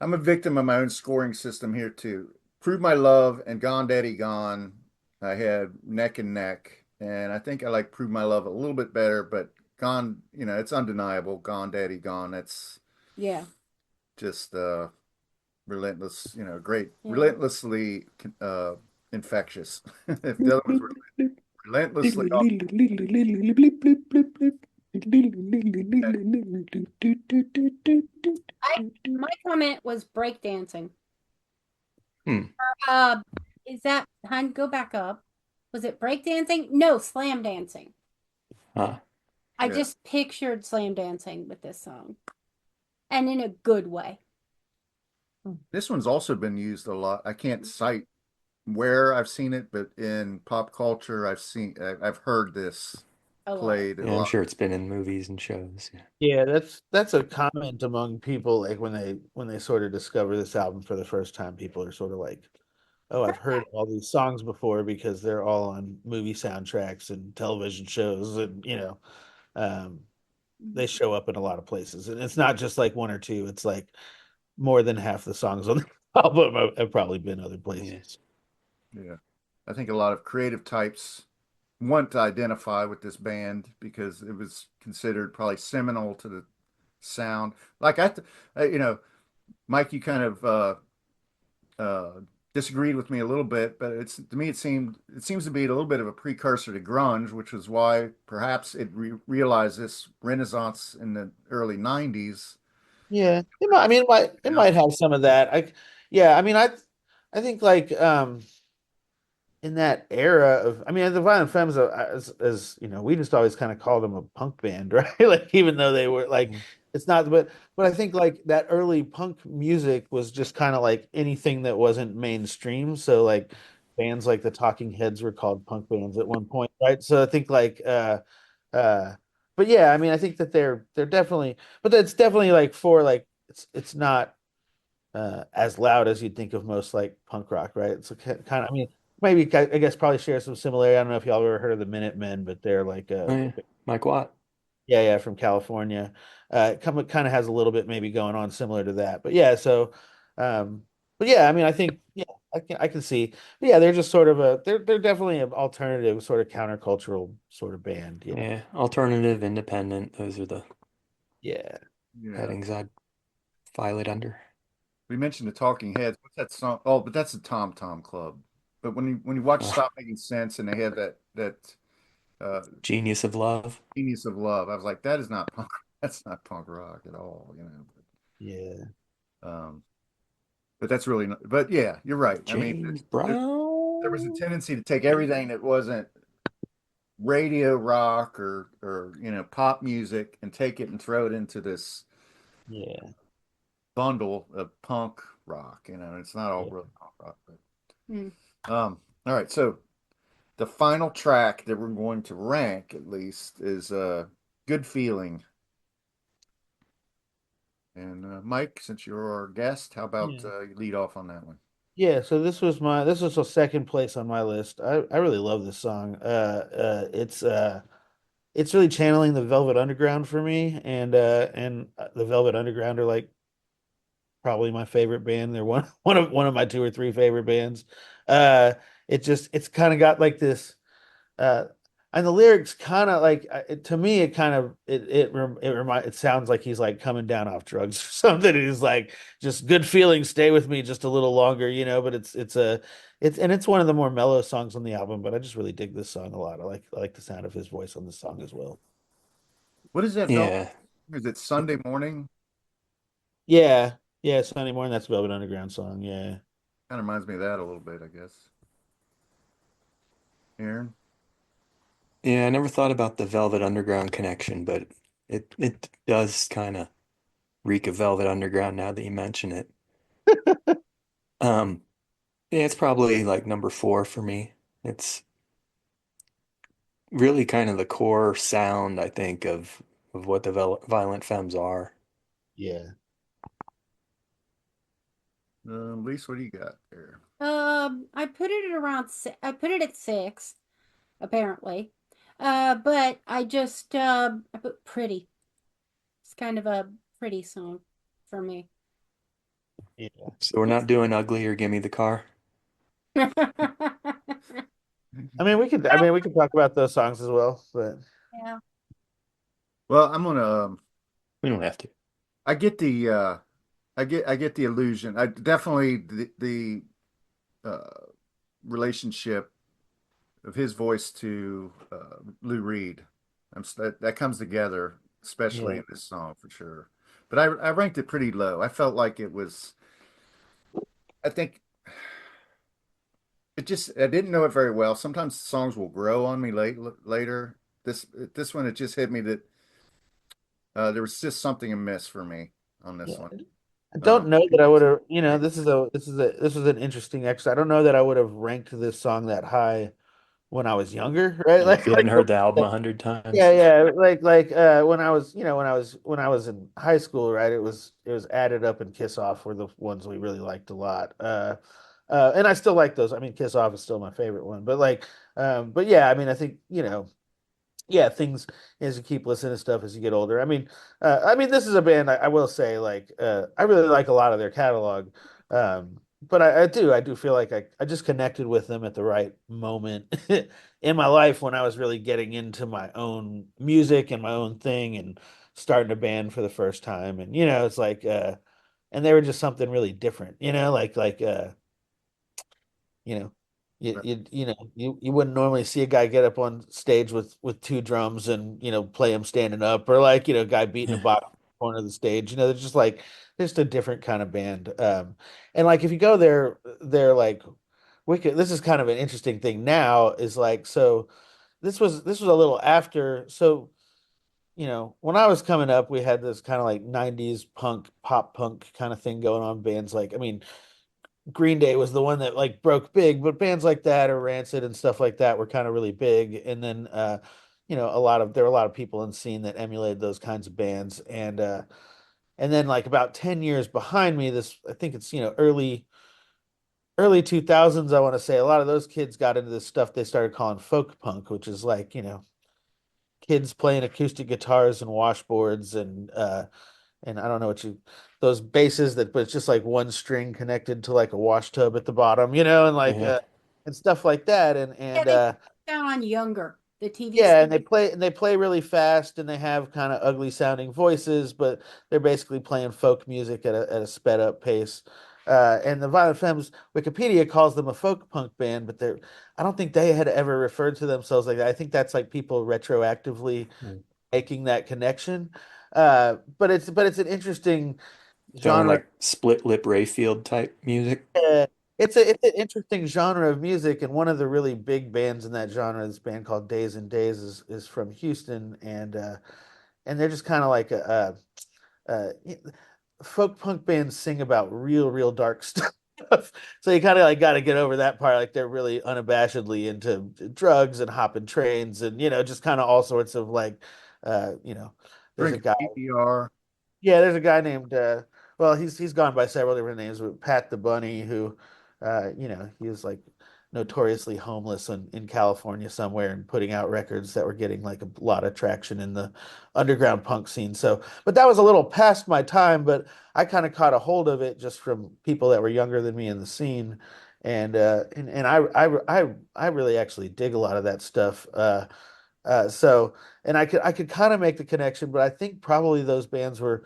I'm a victim of my own scoring system here too. Prove My Love and Gone Daddy Gone, I had neck and neck, and I think I like Prove My Love a little bit better, but Gone, it's undeniable. Gone Daddy Gone. That's Yeah. just relentless, great, Yeah. relentlessly infectious. If the other ones were relentlessly off. My comment was breakdancing. Hmm. Is that, hun, go back up. Was it breakdancing? No, slam dancing. Huh. I Yeah. just pictured slam dancing with this song. And in a good way. This one's also been used a lot. I can't cite where I've seen it, but in pop culture, I've heard this A lot. played a Yeah, I'm lot. sure it's been in movies and shows. Yeah. Yeah, that's a comment among people like when they sort of discover this album for the first time, people are sort of like, "Oh, I've heard all these songs before because they're all on movie soundtracks and television shows and they show up in a lot of places. And it's not just like one or two, it's like more than half the songs on the album have probably been other places. Yeah. I think a lot of creative types want to identify with this band because it was considered probably seminal to the sound. Like Mike, you kind of disagreed with me a little bit, but to me it seems to be a little bit of a precursor to grunge, which was why perhaps it realized this renaissance in the early '90s. Yeah, it might have some of that. I think like in that era of the Violent Femmes as we just always kind of called them a punk band, right? Like even though they were like it's not, but I think like that early punk music was just kind of like anything that wasn't mainstream. So like bands like the Talking Heads were called punk bands at one point, right? So I think like uh but yeah, I think that they're definitely, but that's definitely like for like it's not as loud as you'd think of most like punk rock, right? It's kind of, maybe I guess probably share some similarity. I don't know if y'all ever heard of the Minutemen, but they're like Oh yeah, Mike Watt. yeah, from California. Kind of has a little bit maybe going on similar to that, but yeah. So, But yeah, I mean, I think yeah, I can see. But yeah, they're just sort of they're definitely an alternative sort of countercultural sort of band. Yeah. Yeah, alternative, independent. Those are the Yeah. Yeah. headings I'd file it under. We mentioned the Talking Heads. What's that song? Oh, but that's the Tom Tom Club. But when you watch Oh, Stop Making Sense and they have that uh Genius of Love. Genius of Love, I was like, that is not punk. That's not punk rock at all, you know. Yeah. Um, but that's really not, but yeah, you're right. I mean, James there was a Brown. tendency to take everything that wasn't radio rock or pop music and take it and throw it into this Yeah. bundle of punk rock. It's not all Yeah. really punk rock, but Mm. all right. So the final track that we're going to rank at least is Good Feeling. And Mike, since you're our guest, how about Yeah. you lead off on that one? Yeah, so this was a second place on my list. I really love this song. It's really channeling the Velvet Underground for me, and the Velvet Underground are like probably my favorite band. They're one of my two or three favorite bands. It's kind of got like this uh and the lyrics kind of like to me it kind of it sounds like he's like coming down off drugs or something. He's like just good feeling, stay with me just a little longer, but it's one of the more mellow songs on the album, but I just really dig this song a lot. I like the sound of his voice on this song as well. What is that, Velvet? Yeah. Is it Sunday Morning? Yeah, yeah, Sunday Morning, that's Velvet Underground song. Yeah. Kind of reminds me of that a little bit, I guess. Aaron? Yeah, I never thought about the Velvet Underground connection, but it does kind of reek of Velvet Underground now that you mention it. Um, yeah, it's probably like number four for me. It's really kind of the core sound, I think, of what the Violent Femmes are. Yeah. Lisa, what do you got there? I put it at I put it at 6, apparently. But I put pretty. It's kind of a pretty song for me. Yeah. So we're not doing ugly or gimme the car. I mean we could talk about those songs as well, but Yeah. Well, I'm gonna. We don't have to. I get the. I get the illusion. I definitely the relationship of his voice to Lou Reed. That comes together, especially yeah. in this song for sure. But I ranked it pretty low. I felt like it was. I think I didn't know it very well. Sometimes songs will grow on me later. This one, it just hit me that there was just something amiss for me on this Yeah. one. I don't know that I would have, Yeah. this was an interesting exercise. I don't know that I would have ranked this song that high when I was younger, right? Yeah, if you Like hadn't heard the album 100 times. yeah, yeah, when I was in high school, right? It was Added Up and Kiss Off were the ones we really liked a lot. And I still like those. I mean, Kiss Off is still my favorite one, but yeah, I mean, I think, yeah, things as you keep listening to stuff as you get older. I mean, this is a band I will say, like, I really like a lot of their catalog. But I do feel like I just connected with them at the right moment in my life when I was really getting into my own music and my own thing and starting a band for the first time. And, it's like, and they were just something really different, you know, you wouldn't normally see a guy get up on stage with two drums and play him standing up, or like guy beating a Yeah. box in the corner of the stage. They're just like just a different kind of band. And like if you go there, they're like wicked. This is kind of an interesting thing now. Is like so. This was a little after. So when I was coming up, we had this kind of like '90s punk, pop punk kind of thing going on. Bands like, I mean, Green Day was the one that like broke big, but bands like that or Rancid and stuff like that were kind of really big. And then there were a lot of people in the scene that emulated those kinds of bands. And then like about 10 years behind me, this I think it's early 2000s, I want to say, a lot of those kids got into this stuff they started calling folk punk, which is like, kids playing acoustic guitars and washboards and and I don't know what those basses but it's just like one string connected to like a wash tub at the bottom, and like Yeah. and stuff like that, Yeah, they put it down on Younger, the TV yeah, series. and they play really fast, and they have kind of ugly sounding voices, but they're basically playing folk music at a sped up pace. And the Violent Femmes Wikipedia calls them a folk punk band, but I don't think they had ever referred to themselves like that. I think that's like people retroactively Mm. making that connection. But it's an interesting Going genre. like split lip Rayfield type music. uh, it's an interesting genre of music, and one of the really big bands in that genre, this band called Days and Days, is from Houston, and they're just kind of like folk punk bands sing about real dark stuff. So you kind of like got to get over that part. Like they're really unabashedly into drugs and hopping trains, and just kind of all sorts of like, there's a Drink guy. PBR. Yeah, there's a guy named well, he's gone by several different names, but Pat the Bunny, who he was like notoriously homeless in California somewhere and putting out records that were getting like a lot of traction in the underground punk scene. So, but that was a little past my time, but I kind of caught a hold of it just from people that were younger than me in the scene. And I really actually dig a lot of that stuff. So and I could kind of make the connection, but I think probably those bands were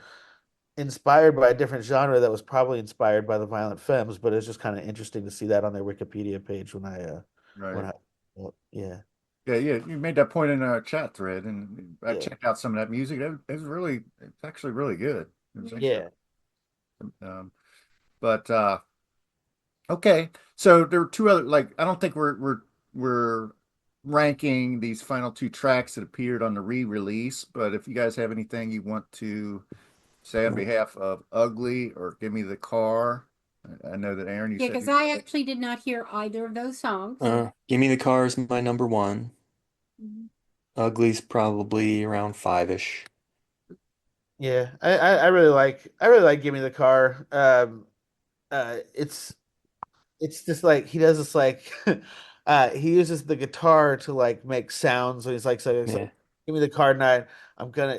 inspired by a different genre that was probably inspired by the Violent Femmes, but it's just kind of interesting to see that on their Wikipedia page when Right. I well, yeah. Yeah, yeah. You made that point in a chat thread, and I Yeah. checked out some of that music. It's actually really good. It was actually, Yeah. um, but okay. So there were two other, like, I don't think we're ranking these final two tracks that appeared on the re-release, but if you guys have anything you want to say on behalf of Ugly or Give Me the Car, I know that Aaron, you Yeah, said because I actually did not hear either of those songs. Give Me the Car is my number one. Mhm. Ugly's probably around five-ish. Yeah. I really like Give Me the Car. It's just like he does this like he uses the guitar to like make sounds. So he's like, Yeah. give me the card night.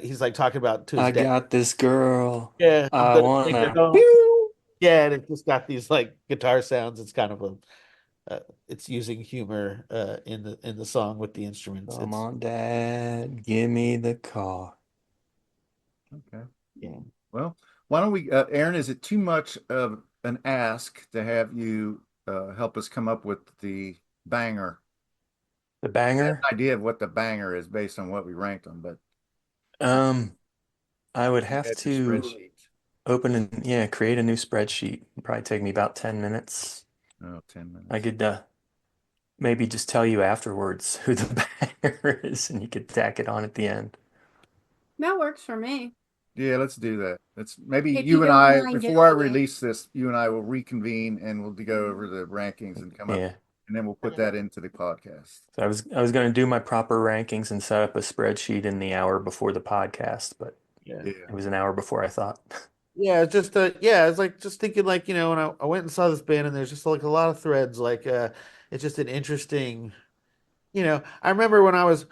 He's like talking about to his I dad. got this girl. Yeah, I'm I gonna take her wanna. home. Pew! Yeah, and it's just got these like guitar sounds. It's kind of it's using humor in the song with the instruments. Come It's on, Dad, give me the car. okay. yeah. Well, why don't we, Aaron, is it too much of an ask to have you help us come up with the banger? The I have banger? an idea of what the banger is based on what we ranked them, but Um, I would you have have your to spreadsheet. open and yeah, create a new spreadsheet. It'd probably take me about 10 minutes. Oh, 10 I minutes. could maybe just tell you afterwards who the banger is, and you could tack it on at the end. That works for me. Yeah, let's do that. Let's maybe If you you and don't I, mind before I doing it. release this, you and I will reconvene and we'll go over the rankings and come up, Yeah. and then we'll put that into the podcast. So I was going to do my proper rankings and set up a spreadsheet in the hour before the podcast, but Yeah. Yeah. it was an hour before I thought. Yeah, it's just it's like just thinking like, when I went and saw this band and there's just like a lot of threads, like it's just an interesting. I remember when I was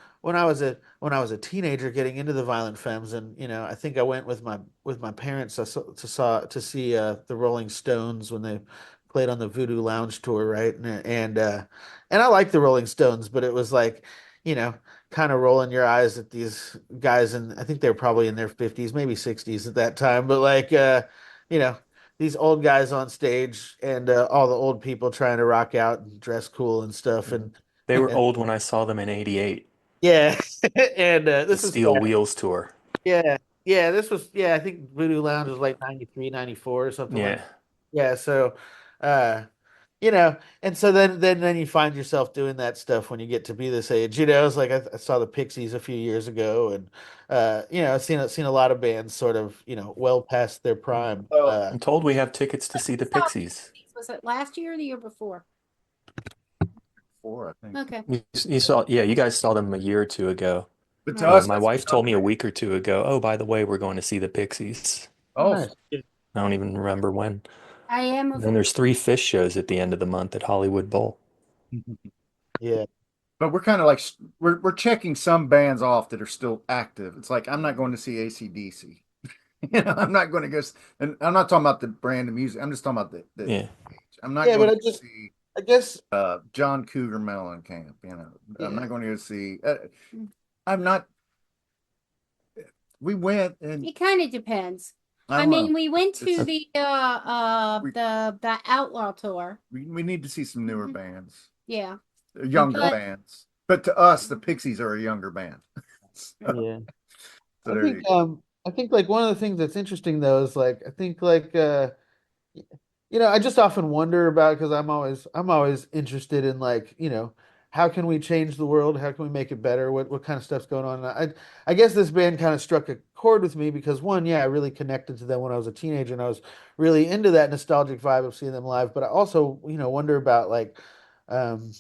a teenager getting into the Violent Femmes, and I think I went with my parents to see the Rolling Stones when they played on the Voodoo Lounge tour, right? And I like the Rolling Stones, but it was like, you know, kind of rolling your eyes at these guys, and I think they were probably in their 50s, maybe 60s at that time, but like you know, these old guys on stage and all the old people trying to rock out and dress cool and stuff, and They were old when I saw them in '88, yeah, and the this was Steel Wheels tour. this was I think Voodoo Lounge was like 93, 94 or something like Yeah. yeah. So, uh, you know, and so then you find yourself doing that stuff when you get to be this age. It's like I saw the Pixies a few years ago, and I've seen a lot of bands sort of well past their prime. Well, I'm told we have tickets to see the Saw Pixies. these. Was it last year or the year before? Four, I think. Okay. You saw, yeah, you guys saw them a year or two ago. But to Right. us, My that's wife told me a week or two ago, oh, by the way, we're going to see the Pixies. Oh, oh, nice. I don't even remember when. I am And a then there's three Fish shows at the end of the month at Hollywood Bowl. Yeah. but we're kind of like we're checking some bands off that are still active. It's like I'm not going to see AC/DC. I'm not going to go, and I'm not talking about the brand of music. I'm just talking about the Yeah. I'm not Yeah, going but to go see I guess, John Cougar Mellencamp. I'm yeah, not going to go see. I'm not. We went and It kind of depends. I I don't know. mean, we went to It's we the Outlaw tour. we need to see some newer Mhm. bands, Yeah, younger but bands. But to us, the Pixies are a younger band. So, yeah. so there you go. I think like one of the things that's interesting though is like I think like I just often wonder about because I'm always interested in like, how can we change the world? How can we make it better? What kind of stuff's going on? And I guess this band kind of struck a chord with me because one, yeah, I really connected to them when I was a teenager and I was really into that nostalgic vibe of seeing them live. But I also, wonder about like um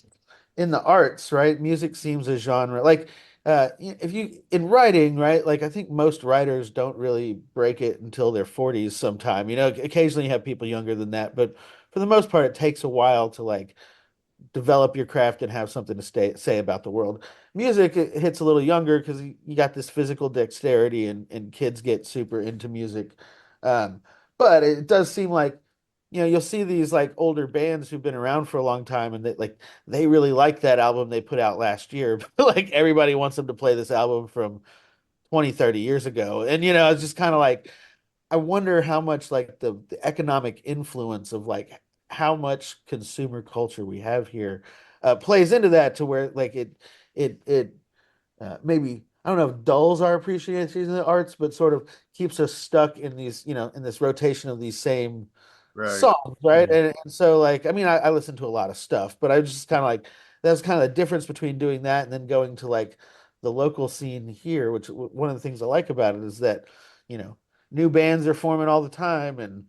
in the arts, right? Music seems a genre. Like if you in writing, right? Like I think most writers don't really break it until their 40s sometime. Occasionally you have people younger than that, but for the most part it takes a while to like develop your craft and have something to say about the world. Music it hits a little younger because you got this physical dexterity and kids get super into music. Um, but it does seem like you'll see these like older bands who've been around for a long time and they really like that album they put out last year. But like everybody wants them to play this album from 20, 30 years ago. And it's just kind of like I wonder how much like the economic influence of like how much consumer culture we have here plays into that to where like it maybe I don't know if dulls our appreciation of the arts, but sort of keeps us stuck in these in this rotation of these same Right. songs, right? Yeah. And so like I mean I listen to a lot of stuff, but I was just kind of like that's kind of the difference between doing that and then going to like the local scene here, which one of the things I like about it is that you know new bands are forming all the time, and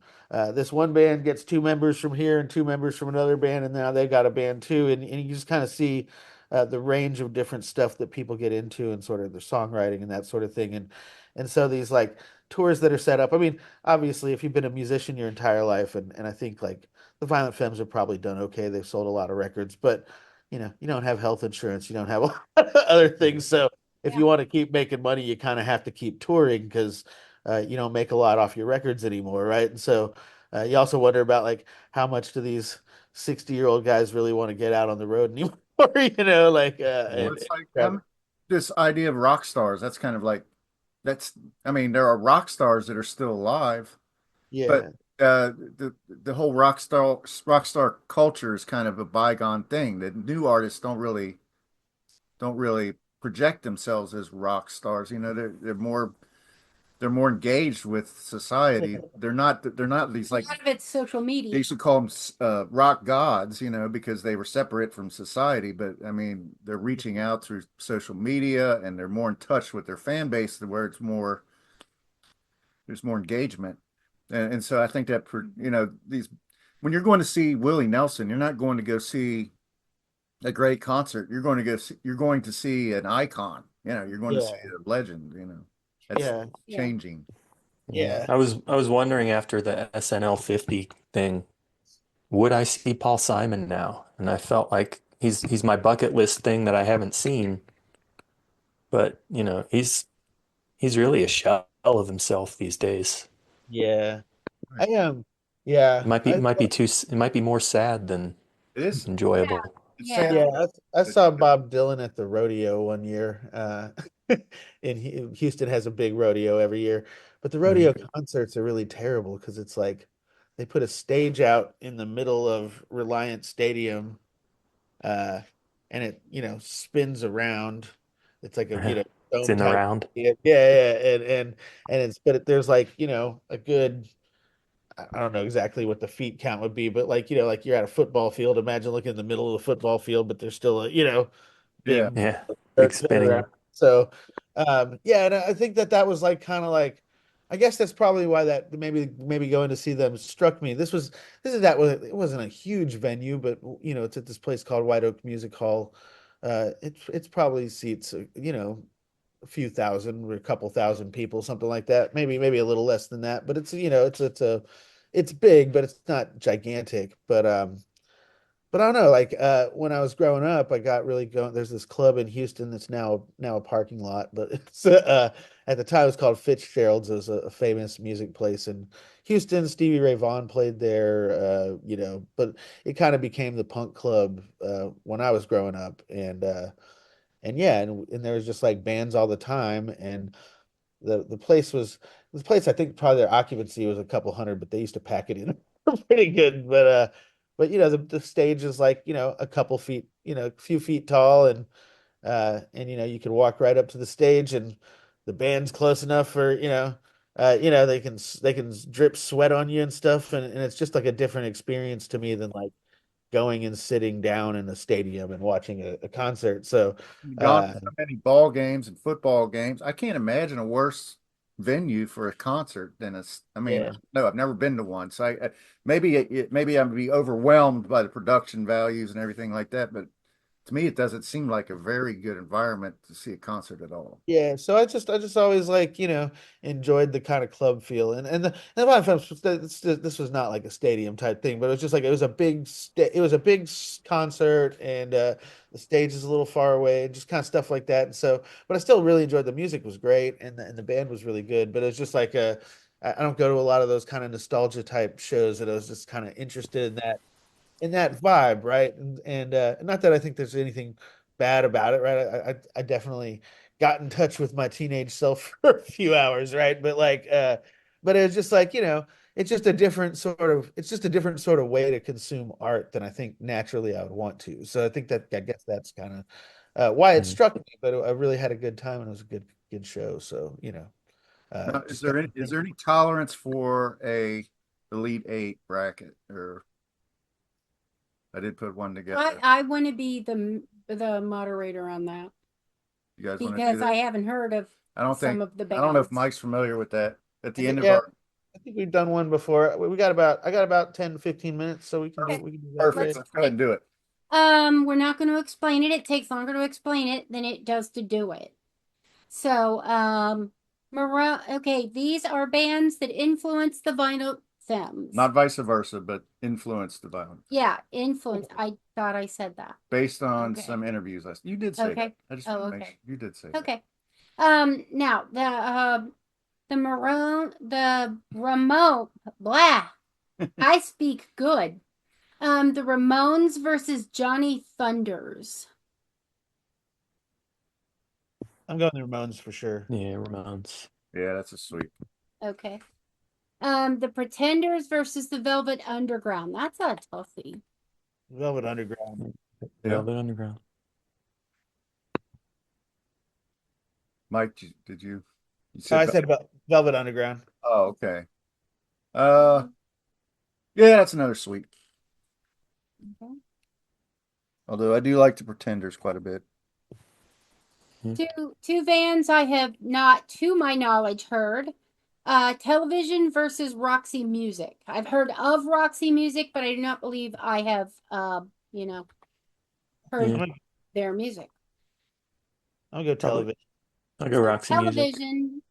this one band gets two members from here and two members from another band, and now they got a band too, and you just kind of see the range of different stuff that people get into and sort of their songwriting and that sort of thing, and so these like tours that are set up. I mean, obviously, if you've been a musician your entire life, and I think like the Violent Femmes have probably done okay. They've sold a lot of records, but you don't have health insurance, you don't have a lot of other things. So if yeah. you want to keep making money, you kind of have to keep touring because you don't make a lot off your records anymore, right? And so you also wonder about like how much do these 60-year-old guys really want to get out on the road anymore? Like Well, Yeah. it's like this idea of rock stars. That's kind of like that's. I mean, there are rock stars that are still alive, but yeah, the whole rock star culture is kind of a bygone thing. The new artists don't really project themselves as rock stars. They're more engaged with society. They're not these A like lot of it's social they media. used to call them rock gods, because they were separate from society. But I mean, they're reaching out through social media and they're more in touch with their fan base to where there's more engagement. And so I think that these when you're going to see Willie Nelson, you're not going to go see a great concert. You're going to see an icon. You're going to see yeah, a legend. That's yeah, Yeah. changing. Yeah. yeah, I was wondering after the SNL 50 thing, would I see Paul Simon now? And I felt like he's my bucket list thing that I haven't seen, but he's really a shell of himself these days. yeah. I Right. am. Yeah, It might be more sad than It is. Yeah. enjoyable. It's sad. Yeah. yeah. I But saw Bob Dylan at the rodeo one year. In Houston has a big rodeo every year, but the rodeo Mhm. concerts are really terrible because it's like they put a stage out in the middle of Reliant Stadium, uh, and it spins around. It's like a It's dome in the type. round. Yeah, yeah, and it's but there's like a good I don't know exactly what the feet count would be, but like you're at a football field. Imagine looking in the middle of the football field, but there's still a yeah. big Yeah. Big turnaround. spinning. So, yeah, and I think that was like kind of like, I guess that's probably why that maybe going to see them struck me. This is that was it wasn't a huge venue, but it's at this place called White Oak Music Hall. It's probably seats a few thousand or a couple thousand people, something like that. Maybe a little less than that, but it's big, but it's not gigantic. but I don't know, like when I was growing up, I got really going. There's this club in Houston that's now a parking lot, but it's at the time it was called Fitzgerald's. It was a famous music place in Houston. Stevie Ray Vaughan played there, but it kind of became the punk club when I was growing up, and yeah, and there was just like bands all the time, and the place was this place. I think probably their occupancy was a couple hundred, but they used to pack it in pretty good. But the stage is like a couple feet, a few feet tall, and you can walk right up to the stage, and the band's close enough for they can drip sweat on you and stuff, and it's just like a different experience to me than like going and sitting down in a stadium and watching a concert. So Gone to so many ball games and football games. I can't imagine a worse venue for a concert than I mean, yeah. no, I've never been to one. So maybe I'd be overwhelmed by the production values and everything like that. But to me, it doesn't seem like a very good environment to see a concert at all. Yeah, so I just always like, enjoyed the kind of club feel. And the Violent Femmes, this was not like a stadium type thing, but it was just like it was a big concert, and the stage is a little far away and just kind of stuff like that. And so, but I still really enjoyed. The music was great, and the band was really good, but it was just like I don't go to a lot of those kind of nostalgia type shows, that I was just kind of interested in that vibe, right? And not that I think there's anything bad about it, right? I definitely got in touch with my teenage self for a few hours, right? But it's just like, it's just a different sort of way to consume art than I think naturally I would want to. So I guess that's kind of why it Mm. struck me, but I really had a good time, and it was a good show. So, Now, just is there any tolerance for a Elite Eight bracket? Or I did put one together. I want to be the moderator on that You guys want to do because I that? haven't heard of I don't some think of the I don't know if bands. Mike's familiar with that. At the end of yeah, our I think we've done one before. I got about 10, 15 minutes, so Okay. we can do that. perfect, Let's let's go ahead and do it. we're not going to explain it. It takes longer to explain it than it does to do it. So, okay, these are bands that influence the Violent Femmes. Not vice versa, but influence the violence Yeah, influence. I thought I said that. based on Okay. some interviews. You did say Okay. that. I just want to make Okay. sure you did say that. Okay. Now the Ramon, blah. I speak good. The Ramones versus Johnny Thunders. I'm going the Ramones for sure. Yeah, Ramones. Yeah, that's a sweep. Okay. The Pretenders versus the Velvet Underground. That's a toughie. Velvet Underground. Yeah. Velvet Underground. Mike, did you I said Velvet Underground. Oh, okay. Yeah, that's another sweep. Okay. Although I do like the Pretenders quite a bit. Two bands I have not, to my knowledge, heard. Television versus Roxy Music. I've heard of Roxy Music, but I do not believe I have, heard Yeah. their music. I'll go television. I'll go Roxy Music. Television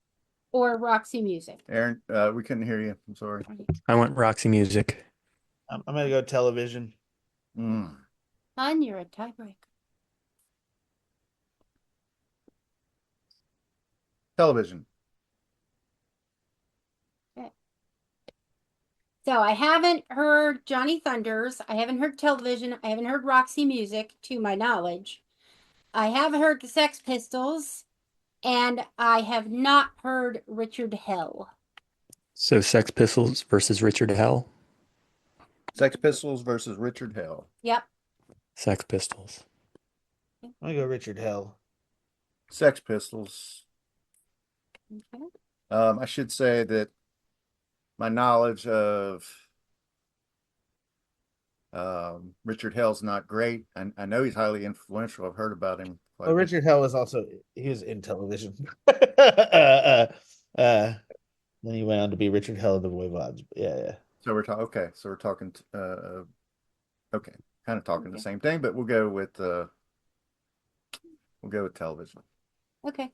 or Roxy Music. Aaron, we couldn't hear you. I'm sorry. I went Roxy Music. I'm gonna go television. Mm. Hun, you're a tiebreaker. Television. So I haven't heard Johnny Thunders. I haven't heard Television. I haven't heard Roxy Music, to my knowledge. I have heard the Sex Pistols, and I have not heard Richard Hell. So Sex Pistols versus Richard Hell. Sex Pistols versus Richard Hell. Yep. Sex Pistols. I'm gonna go Richard Hell. Sex Pistols. Okay. I should say that my knowledge of Richard Hell's not great. I know he's highly influential. I've heard about him. Well, Richard Hell was he was in television. Then he went on to be Richard Hell of the Voivodes. Yeah. So we're talking. Okay, so we're talking. Okay, kind of talking the same thing, but we'll go with television. Okay.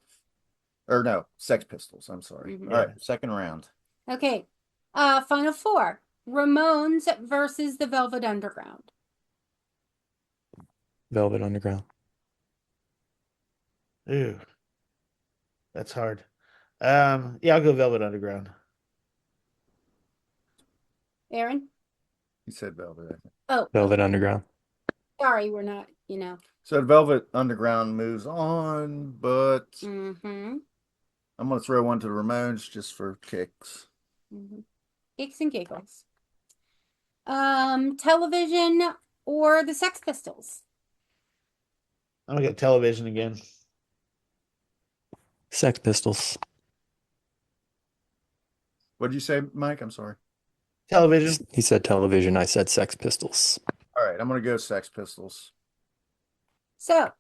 Or no, Sex Pistols. I'm sorry. Mhm. All right, second round. Okay. Final four. Ramones versus the Velvet Underground. Velvet Underground. Ooh, that's hard. Yeah, I'll go Velvet Underground. Aaron? He said Velvet, I think. Oh, Velvet Underground. sorry, we're not, you know. So Velvet Underground moves on, but Mm-hmm. I'm going to throw one to the Ramones just for kicks. Mm-hmm. Kicks and giggles. Television or the Sex Pistols? I'm gonna get Television again. Sex Pistols. What did you say, Mike? I'm sorry. Television. He said Television. I said Sex Pistols. All right, I'm going to go Sex Pistols. So,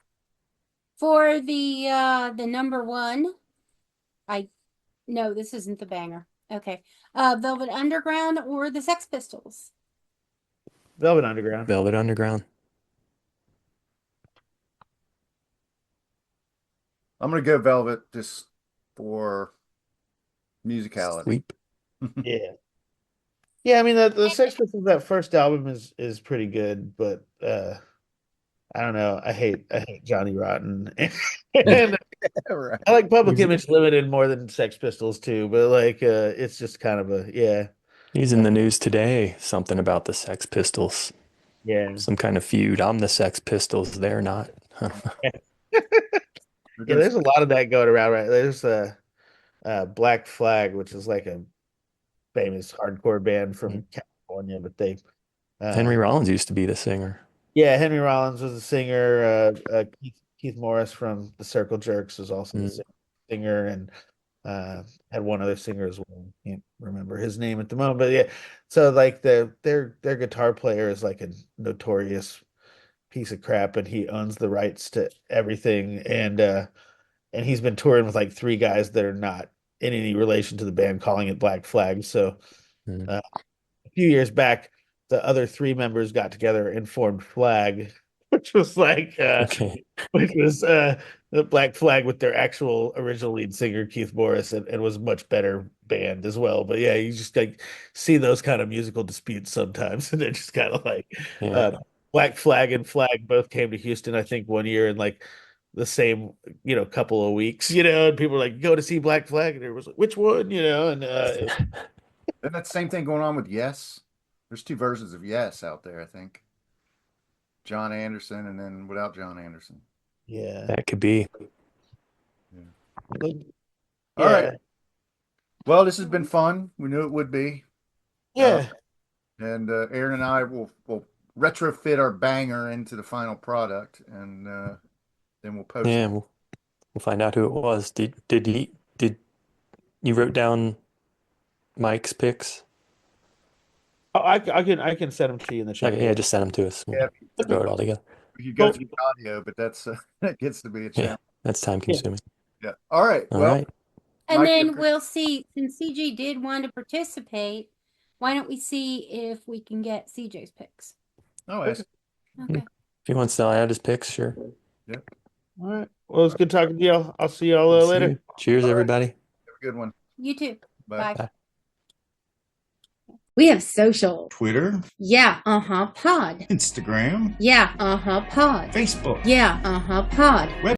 for the number one, no, this isn't the banger. Okay. Velvet Underground or the Sex Pistols? Velvet Underground. Velvet Underground. I'm going to go Velvet just for musicality. Sweep. Yeah. Yeah, I mean the Sex Pistols, that first album is pretty good, but I don't know. I hate Johnny Rotten. And Right. I like Public Image Limited more than Sex Pistols too, but like it's just kind of a yeah. He's in the news today. Something about the Sex Pistols. Yeah. Some kind of feud. I'm the Sex Pistols. They're not. Yeah, there's a lot of that going around, right? There's Black Flag, which is like a famous hardcore band from California, but they Henry Rollins used to be the singer. yeah, Henry Rollins was a singer. Keith Morris from the Circle Jerks was also the singer, and had one other singer as well. Can't remember his name at the moment, but yeah. So like their guitar player is like a notorious piece of crap, and he owns the rights to everything, and he's been touring with like three guys that are not in any relation to the band, calling it Black Flag. So a few years back, the other three members got together and formed Flag, which was like which was the Black Flag with their actual original lead singer Keith Morris, and was a much better band as well. But yeah, you just like see those kind of musical disputes sometimes, and they're just kind of like Black Flag and Flag both came to Houston, I think, one year in like the same couple of weeks, and people were like, go to see Black Flag, and it was like, which one, and Isn't that the same thing going on with Yes? There's two versions of Yes out there, I think. John Anderson and then without John Anderson. yeah, That could be. yeah. All right. Well, this has been fun. We knew it would be. Yeah. And Aaron and I will retrofit our banger into the final product, and then we'll post Yeah, it. we'll find out who it was. Did you wrote down Mike's picks? Oh, I can send them to you in the chat. Okay, yeah, just send them to us. Yeah. We'll throw it all together. We could go through the audio, but that's that gets to be a challenge. That's time consuming. Yeah. All right. All Well, right. And Mike, then we'll see, since CJ did want to participate, why don't we see if we can get CJ's picks? Oh, yes. Okay. If he wants to add his picks, sure. Yep. All right. Well, it's good talking to y'all. I'll see y'all See later. you. Cheers, everybody. Have a good one. You too. Bye. Bye. We have social. Twitter, Yeah, pod. Instagram, Yeah, pod. Facebook. Yeah, pod.